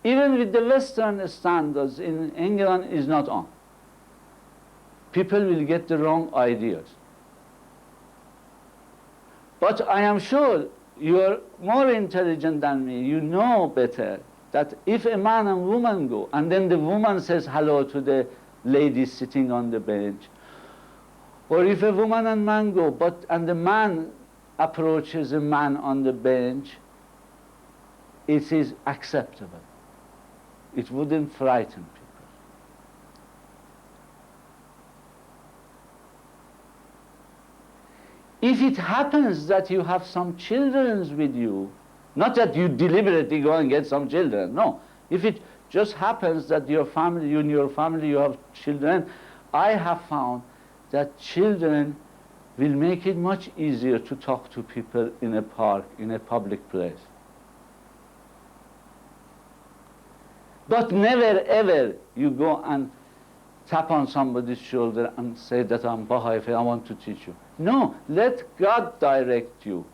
Even with the Western standards in England, is not on. People will get the wrong ideas. But I am sure you are more intelligent than me. You know better that if a man and woman go, and then the woman says hello to the lady sitting on the bench, or if a woman and man go, and the man approaches a man on the bench, it is acceptable. It wouldn't frighten people. If it happens that you have some children with you, not that you deliberately go and get some children, no. If it just happens that in your family you have children, I have found that children will make it much easier to talk to people in a park, in a public place. But never ever you go and tap on somebody's shoulder and say that I'm Baha'i, I want to teach you. No, let God direct you.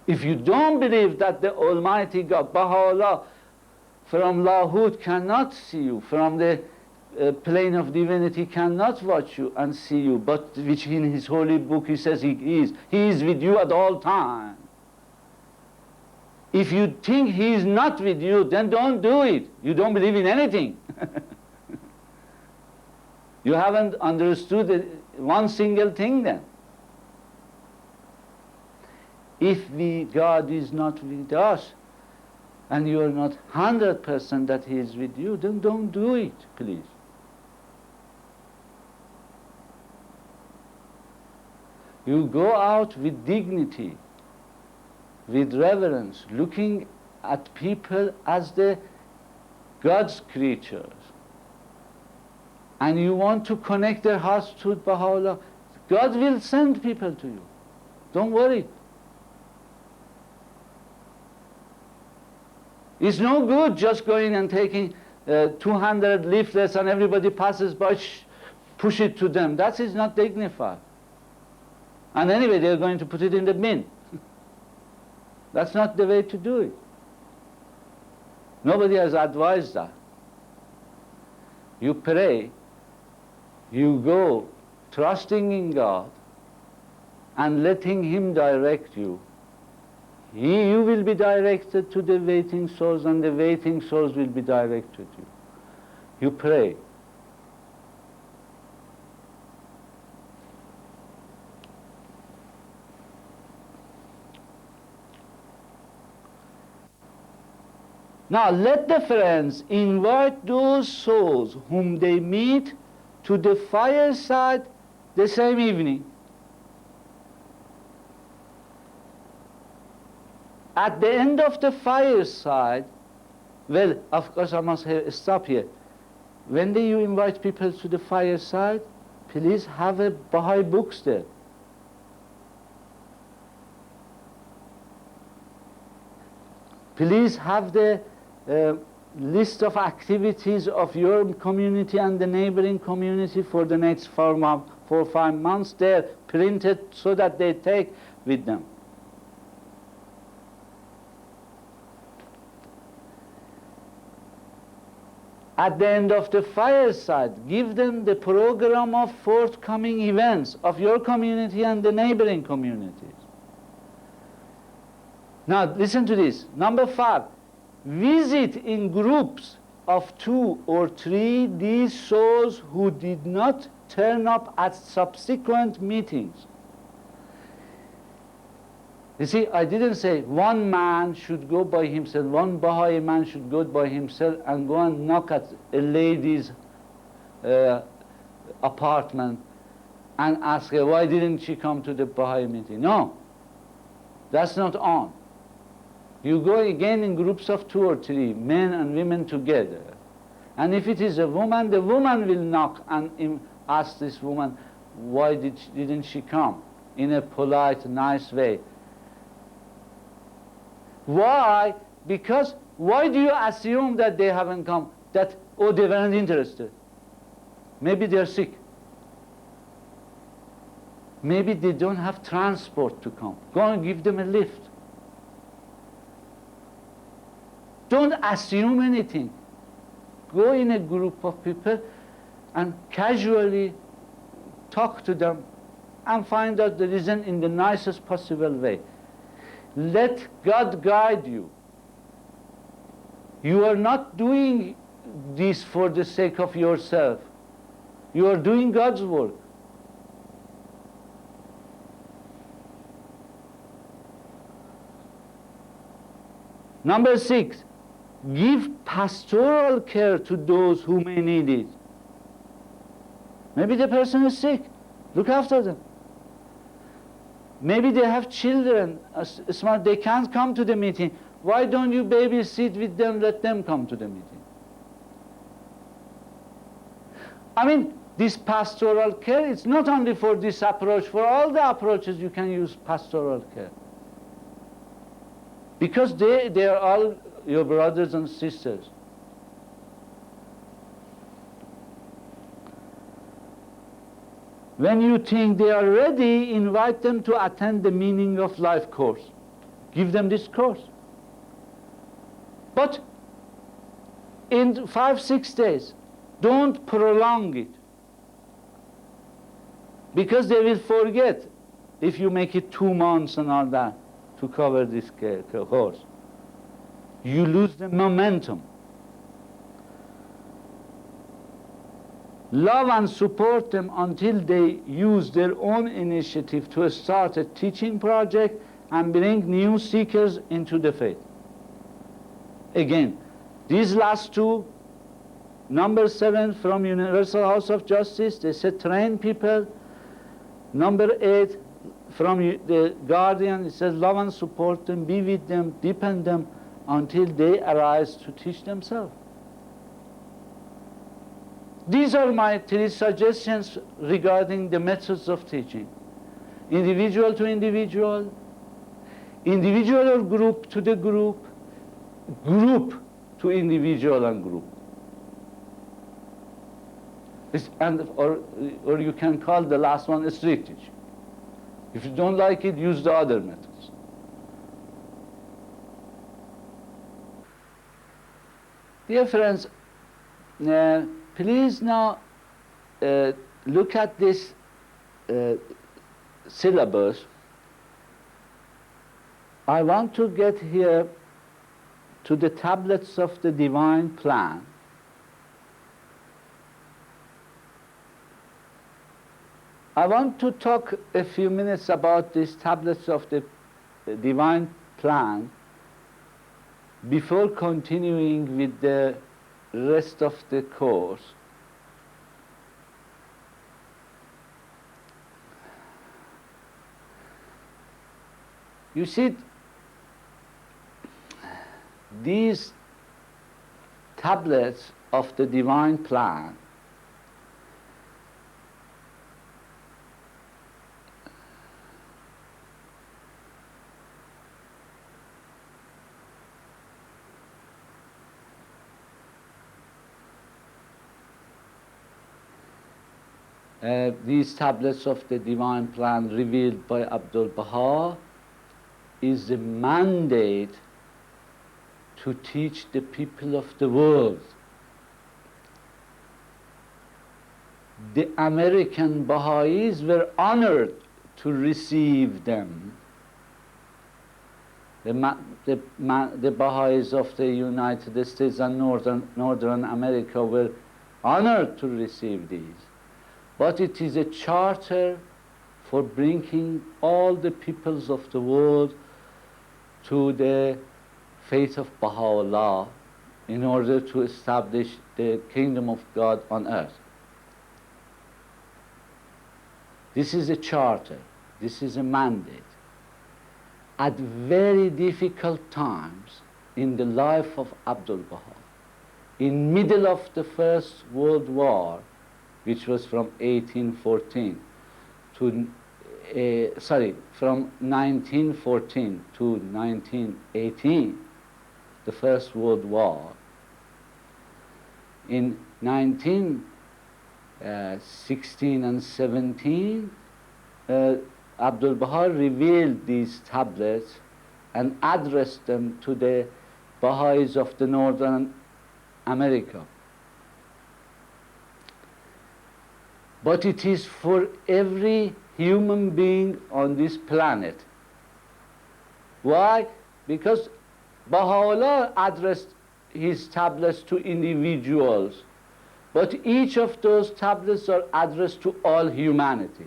If you don't believe that the Almighty God, Baha'u'llah, from Lahut cannot see you, from the plane of divinity cannot watch you and see you, but which in his holy book he says he is with you at all times. If you think he is not with you, then don't do it. You don't believe in anything. You haven't understood one single thing then. If God is not with us, and you are not 100% that he is with you, then don't do it, please. You go out with dignity, with reverence, looking at people as God's creatures. And you want to connect their hearts to Baha'u'llah, God will send people to you. Don't worry. It's no good just going and taking 200 leaflets and everybody passes by, push it to them. That is not dignified. And anyway, they're going to put it in the bin. That's not the way to do it. Nobody has advised that. You pray, you go trusting in God and letting him direct you. You will be directed to the waiting souls, and the waiting souls will be directed to you. You pray. Now let the friends invite those souls whom they meet to the fireside the same evening. At the end of the fireside, well, of course I must stop here. When do you invite people to the fireside? Please have a Baha'i books there. Please have the list of activities of your community and the neighboring community for the next 4 or 5 months there, printed so that they take with them. At the end of the fireside, give them the program of forthcoming events of your community and the neighboring communities. Now listen to this. Number 5, visit in groups of 2 or 3 these souls who did not turn up at subsequent meetings. You see, I didn't say one man should go by himself, one Baha'i man should go by himself and go and knock at a lady's apartment and ask her, why didn't she come to the Baha'i meeting? No, that's not on. You go again in groups of 2 or 3, men and women together. And if it is a woman, the woman will knock and ask this woman, why didn't she come? In a polite, nice way. Why? Because why do you assume that they haven't come? That, oh, they weren't interested. Maybe they're sick. Maybe they don't have transport to come. Go and give them a lift. Don't assume anything. Go in a group of people and casually talk to them and find out the reason in the nicest possible way. Let God guide you. You are not doing this for the sake of yourself. You are doing God's work. Number 6, give pastoral care to those who may need it. Maybe the person is sick. Look after them. Maybe they have children, smart, they can't come to the meeting. Why don't you babysit with them, let them come to the meeting? I mean, this pastoral care, it's not only for this approach, for all the approaches you can use pastoral care. Because they are all your brothers and sisters. When you think they are ready, invite them to attend the Meaning of Life course. Give them this course. But in 5-6 days, don't prolong it. Because they will forget if you make it 2 months and all that to cover this course. You lose the momentum. Love and support them until they use their own initiative to start a teaching project and bring new seekers into the faith. Again, these last 2, number 7 from Universal House of Justice, they said train people. Number 8 from the Guardian, it says love and support them, be with them, deepen them until they arise to teach themselves. These are my 3 suggestions regarding the methods of teaching. Individual to individual, individual or group to the group, group to individual and group. Or you can call the last one a street teaching. If you don't like it, use the other methods. Dear friends, please now look at this syllabus. I want to get here to the tablets of the divine plan. I want to talk a few minutes about these tablets of the divine plan before continuing with the rest of the course, you see, these tablets of the divine plan these tablets of the divine plan revealed by Abdul Baha is the mandate to teach the people of the world. The American Baha'is were honored to receive them. The Baha'is of the United States and Northern America were honored to receive these. But it is a charter for bringing all the peoples of the world to the faith of Baha'u'llah in order to establish the kingdom of God on earth. This is a charter, this is a mandate. At very difficult times in the life of Abdul Baha, in middle of the First World War, which was from 1814 to, from 1914 to 1918, the First World War. In 1916 and 17, Abdul Baha revealed these tablets and addressed them to the Baha'is of the Northern America. But it is for every human being on this planet. Why? Because Baha'u'llah addressed his tablets to individuals, but each of those tablets are addressed to all humanity.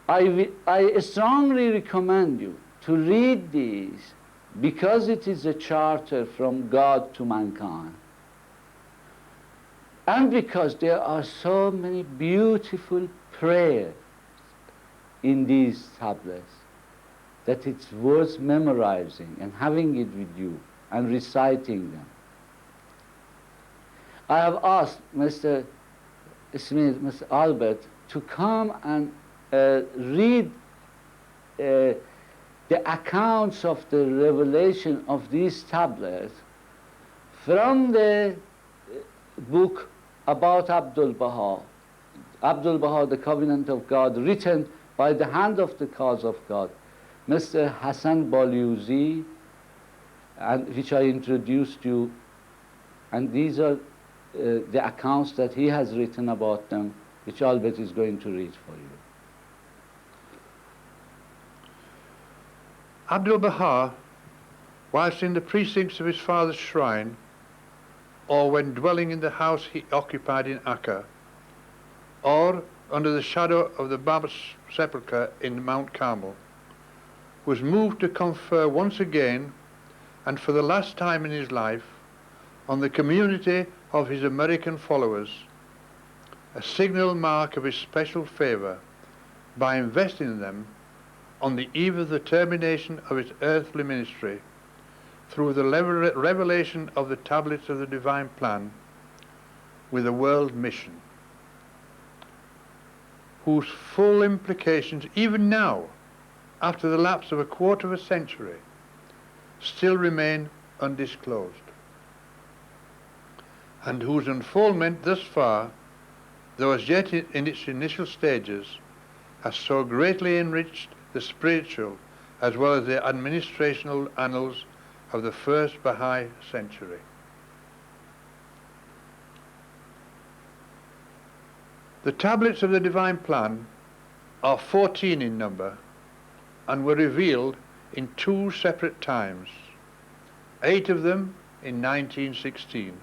I strongly recommend you to read these because it is a charter from God to mankind. And because there are so many beautiful prayers in these tablets that it's worth memorizing and having it with you and reciting them. I have asked Mr. Smith, Mr. Albert, to come and read the accounts of the revelation of these tablets from the book about Abdul Baha, the Covenant of God, written by the hand of the cause of God, Mr. Hassan Baliuzi, and which I introduced you, and these are the accounts that he has written about them, which Albert is going to read for you. Abdul Baha, whilst in the precincts of his father's shrine, or when dwelling in the house he occupied in Akka, or under the shadow of the Bab's sepulchre in Mount Carmel, was moved to confer once again, and for the last time in his life, on the community of his American followers, a signal mark of his special favor by investing them on the eve of the termination of his earthly ministry through the revelation of the tablets of the divine plan with a world mission, whose full implications, even now, after the lapse of a quarter of a century, still remain undisclosed, and whose unfoldment thus far, though as yet in its initial stages, has so greatly enriched the spiritual as well as the administrational annals of the first Baha'i century. The tablets of the divine plan are 14 in number and were revealed in 2 separate times, 8 of them in 1916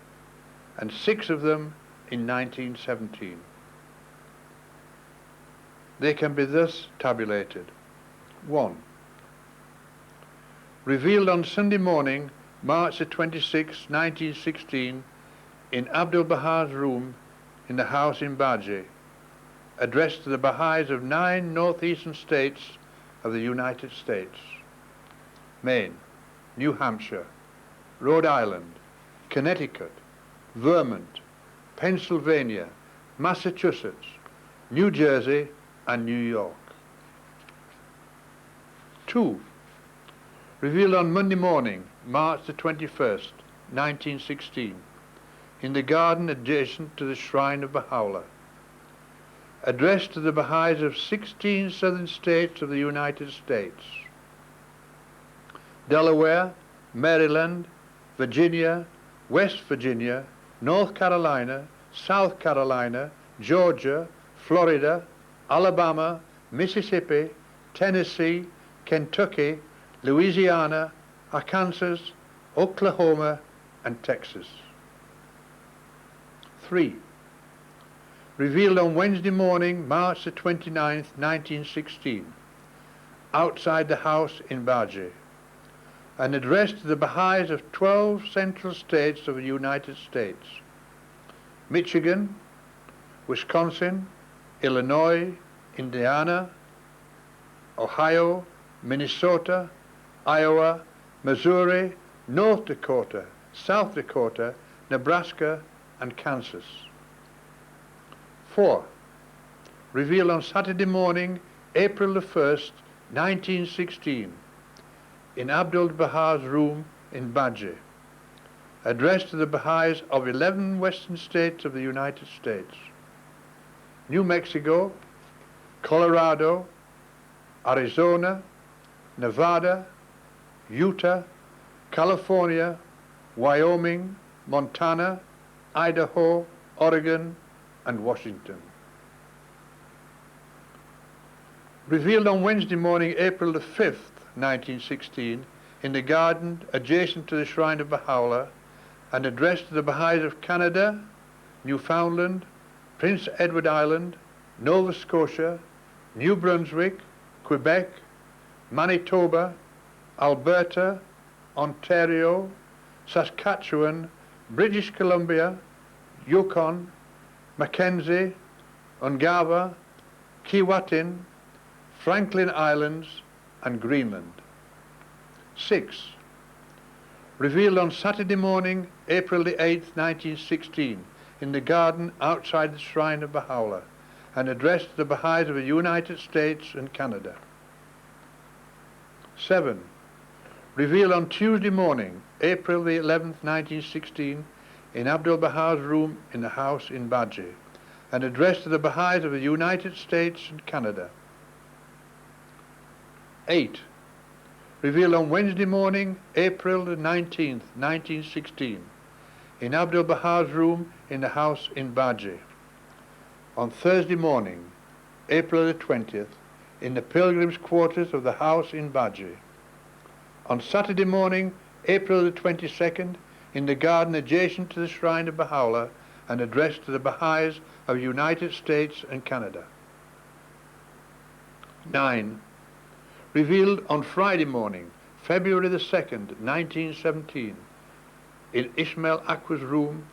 and 6 of them in 1917. They can be thus tabulated. 1. Revealed on Sunday morning, March the 26th, 1916, in Abdul-Baha's room in the house in Baji, addressed to the Baha'is of 9 northeastern states of the United States: Maine, New Hampshire, Rhode Island, Connecticut, Vermont, Pennsylvania, Massachusetts, New Jersey, and New York. 2. Revealed on Monday morning, March the 21st, 1916, in the garden adjacent to the shrine of Baha'u'llah, addressed to the Baha'is of 16 southern states of the United States: Delaware, Maryland, Virginia, West Virginia, North Carolina, South Carolina, Georgia, Florida, Alabama, Mississippi, Tennessee, Kentucky, Louisiana, Arkansas, Oklahoma, and Texas. 3. Revealed on Wednesday morning, March the 29th, 1916, outside the house in Baji, and addressed to the Baha'is of 12 central states of the United States: Michigan, Wisconsin, Illinois, Indiana, Ohio, Minnesota, Iowa, Missouri, North Dakota, South Dakota, Nebraska, and Kansas. 4. Revealed on Saturday morning, April the 1st, 1916, in Abdul-Baha's room in Baji, addressed to the Baha'is of 11 western states of the United States: New Mexico, Colorado, Arizona, Nevada, Utah, California, Wyoming, Montana, Idaho, Oregon, and Washington. Revealed on Wednesday morning, April the 5th, 1916, in the garden adjacent to the shrine of Baha'u'llah, and addressed to the Baha'is of Canada, Newfoundland, Prince Edward Island, Nova Scotia, New Brunswick, Quebec, Manitoba, Alberta, Ontario, Saskatchewan, British Columbia, Yukon, Mackenzie, Ungava, Keewatin, Franklin Islands, and Greenland. 6. Revealed on Saturday morning, April the 8th, 1916, in the garden outside the shrine of Baha'u'llah, and addressed to the Baha'is of the United States and Canada. 7. Revealed on Tuesday morning, April the 11th, 1916, in Abdul-Baha's room in the house in Baji, and addressed to the Baha'is of the United States and Canada. 8. Revealed on Wednesday morning, April the 19th, 1916, in Abdul-Baha's room in the house in Baji. On Thursday morning, April the 20th, in the pilgrims' quarters of the house in Baji. On Saturday morning, April the 22nd, in the garden adjacent to the shrine of Baha'u'llah, and addressed to the Baha'is of the United States and Canada. 9. Revealed on Friday morning, February the 2nd, 1917, in Ismail Akwa's room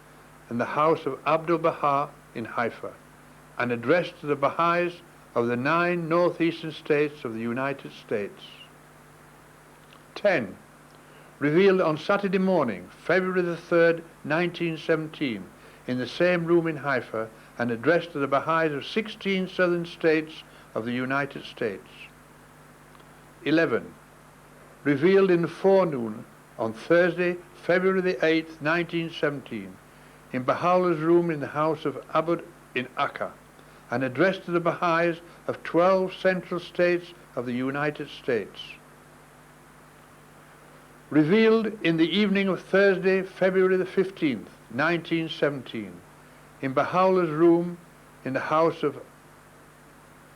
in the house of Abdul-Baha in Haifa, and addressed to the Baha'is of the 9 northeastern states of the United States. 10. Revealed on Saturday morning, February the 3rd, 1917, in the same room in Haifa, and addressed to the Baha'is of 16 southern states of the United States. 11. Revealed in the forenoon on Thursday, February the 8th, 1917, in Baha'u'llah's room in the house of Abud in Akka, and addressed to the Baha'is of 12 central states of the United States. Revealed in the evening of Thursday, February the 15th, 1917, in Baha'u'llah's room in the house of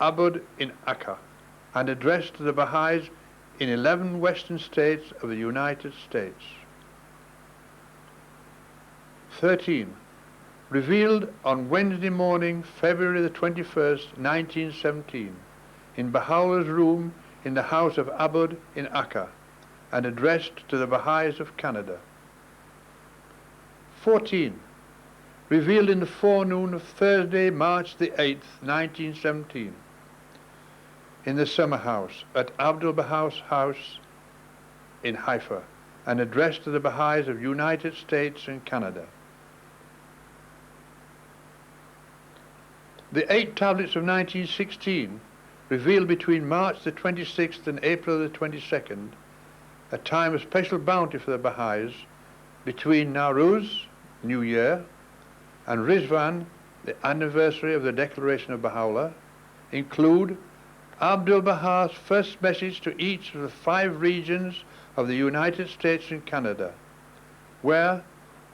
Abud in Akka, and addressed to the Baha'is in 11 western states of the United States. 13. Revealed on Wednesday morning, February the 21st, 1917, in Baha'u'llah's room in the house of Abud in Akka, and addressed to the Baha'is of Canada. 14. Revealed in the forenoon of Thursday, March the 8th, 1917, in the summer house at Abdul-Baha's house in Haifa, and addressed to the Baha'is of United States and Canada. The 8 tablets of 1916 revealed between March the 26th and April the 22nd, a time of special bounty for the Baha'is, between Nowruz, New Year, and Rizwan, the anniversary of the Declaration of Baha'u'llah, include Abdul-Baha's first message to each of the 5 regions of the United States and Canada, where,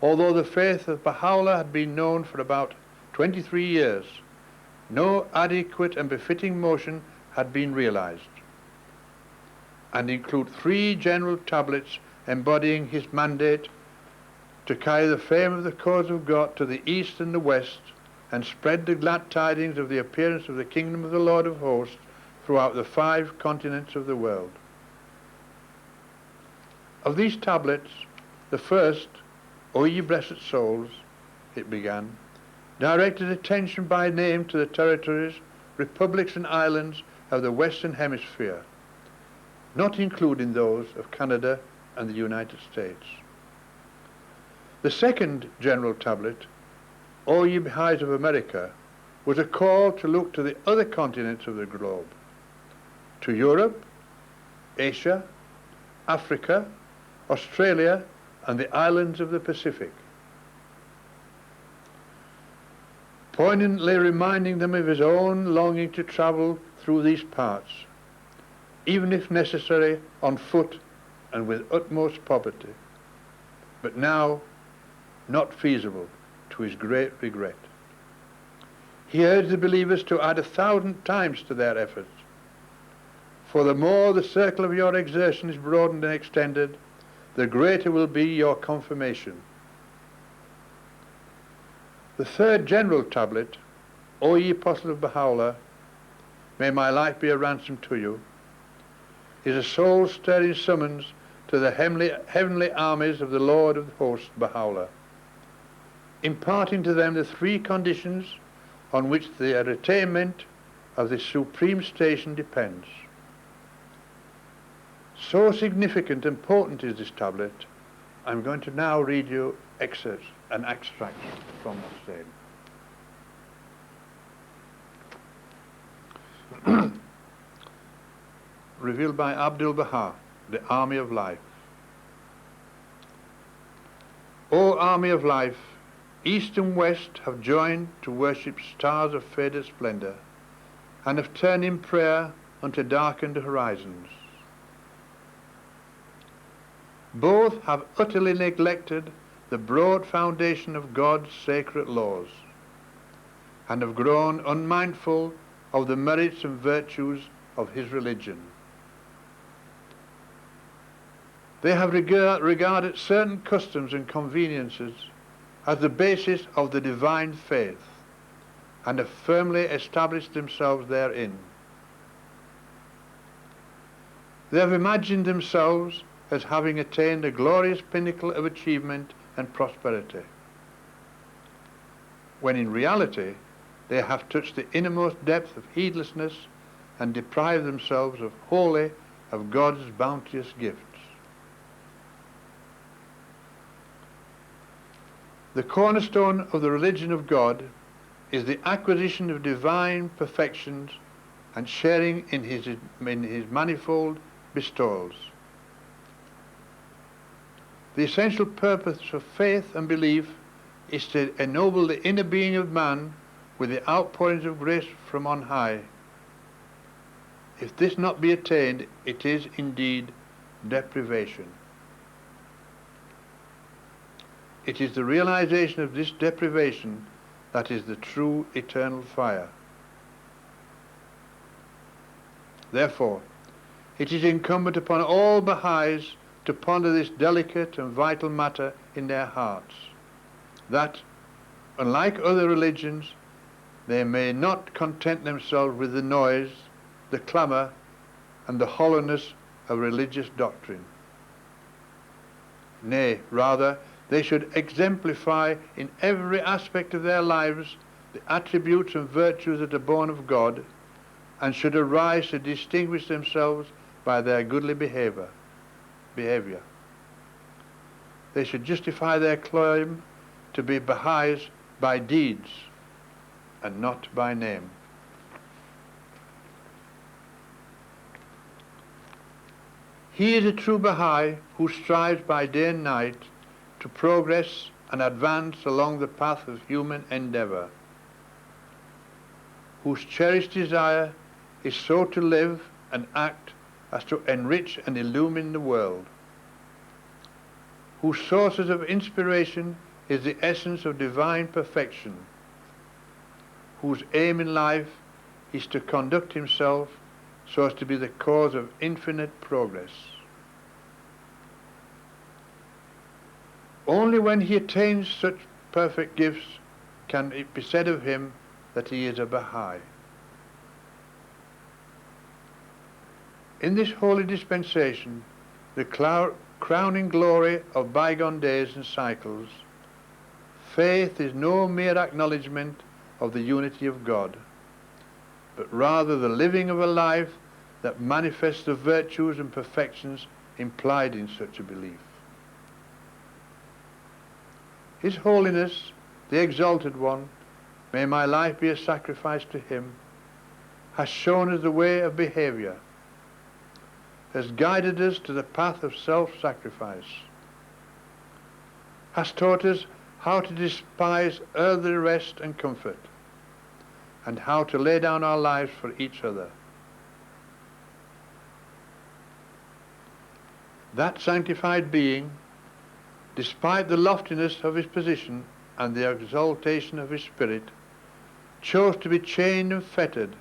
although the faith of Baha'u'llah had been known for about 23 years, no adequate and befitting motion had been realized, and include 3 general tablets embodying his mandate to carry the fame of the cause of God to the east and the west, and spread the glad tidings of the appearance of the kingdom of the Lord of hosts throughout the 5 continents of the world. Of these tablets, the first, O ye blessed souls, it began, directed attention by name to the territories, republics and islands of the Western Hemisphere, not including those of Canada and the United States. The second general tablet, O ye Baha'is of America, was a call to look to the other continents of the globe, to Europe, Asia, Africa, Australia, and the islands of the Pacific, poignantly reminding them of his own longing to travel through these parts, even if necessary on foot and with utmost poverty, but now not feasible, to his great regret. He urged the believers to add 1,000 times to their efforts, for the more the circle of your exertion is broadened and extended, the greater will be your confirmation. The third general tablet, O ye apostles of Baha'u'llah, may my life be a ransom to you, is a soul-stirring summons to the heavenly armies of the Lord of hosts, Baha'u'llah, imparting to them the 3 conditions on which the attainment of this supreme station depends. So significant and potent is this tablet, I'm going to now read you excerpts and extracts from the same. Revealed by Abdul-Baha, the Army of Life. O Army of Life, East and West have joined to worship stars of faded splendor, and have turned in prayer unto darkened horizons. Both have utterly neglected the broad foundation of God's sacred laws, and have grown unmindful of the merits and virtues of his religion. They have regarded certain customs and conveniences as the basis of the divine faith, and have firmly established themselves therein. They have imagined themselves as having attained a glorious pinnacle of achievement and prosperity, when in reality they have touched the innermost depth of heedlessness and deprived themselves wholly of God's bounteous gifts. The cornerstone of the religion of God is the acquisition of divine perfections and sharing in his manifold bestowals. The essential purpose of faith and belief is to ennoble the inner being of man with the outpourings of grace from on high. If this not be attained, it is indeed deprivation. It is the realization of this deprivation that is the true eternal fire. Therefore, it is incumbent upon all Baha'is to ponder this delicate and vital matter in their hearts, that, unlike other religions, they may not content themselves with the noise, the clamour, and the hollowness of religious doctrine, Nay, rather, they should exemplify in every aspect of their lives the attributes and virtues that are born of God, and should arise to distinguish themselves by their goodly behavior. They should justify their claim to be Baha'is by deeds and not by name. He is a true Baha'i who strives by day and night to progress and advance along the path of human endeavor, whose cherished desire is so to live and act as to enrich and illumine the world, whose sources of inspiration is the essence of divine perfection, whose aim in life is to conduct himself so as to be the cause of infinite progress. Only when he attains such perfect gifts can it be said of him that he is a Baha'i. In this holy dispensation, the crowning glory of bygone days and cycles, faith is no mere acknowledgement of the unity of God, but rather the living of a life that manifests the virtues and perfections implied in such a belief. His Holiness, the Exalted One, may my life be a sacrifice to him, has shown us the way of behavior, has guided us to the path of self-sacrifice, has taught us how to despise earthly rest and comfort, and how to lay down our lives for each other. That sanctified being, despite the loftiness of his position and the exaltation of his spirit, chose to be chained and fettered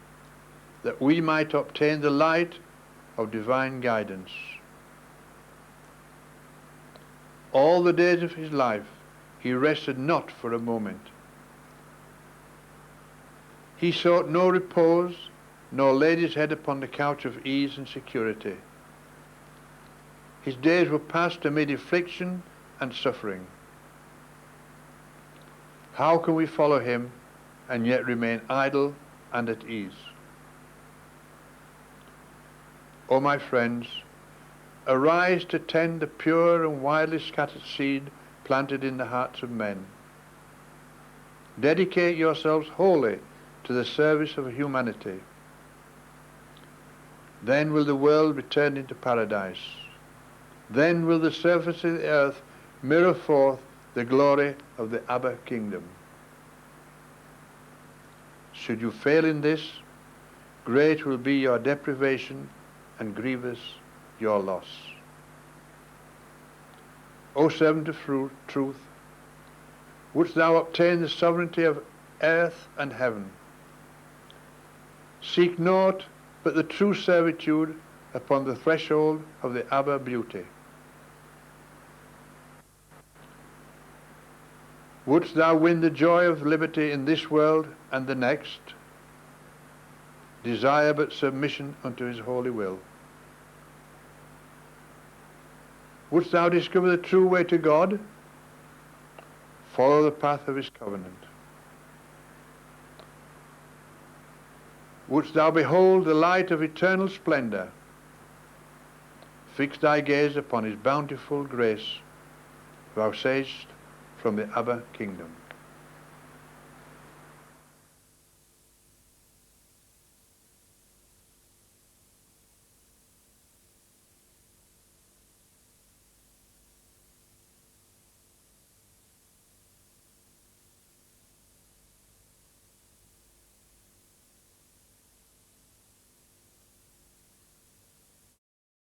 that we might obtain the light of divine guidance. All the days of his life he rested not for a moment. He sought no repose, nor laid his head upon the couch of ease and security. His days were passed amid affliction and suffering. How can we follow him and yet remain idle and at ease? O my friends, arise to tend the pure and widely scattered seed planted in the hearts of men. Dedicate yourselves wholly to the service of humanity. Then will the world be turned into paradise. Then will the surface of the earth mirror forth the glory of the Abba kingdom. Should you fail in this, great will be your deprivation and grievous your loss. O servant of truth, wouldst thou obtain the sovereignty of earth and heaven, seek naught but the true servitude upon the threshold of the Abba beauty. Wouldst thou win the joy of liberty in this world and the next, desire but submission unto his holy will. Wouldst thou discover the true way to God? Follow the path of his covenant. Wouldst thou behold the light of eternal splendor? Fix thy gaze upon his bountiful grace, vouchsafed from the Abba kingdom.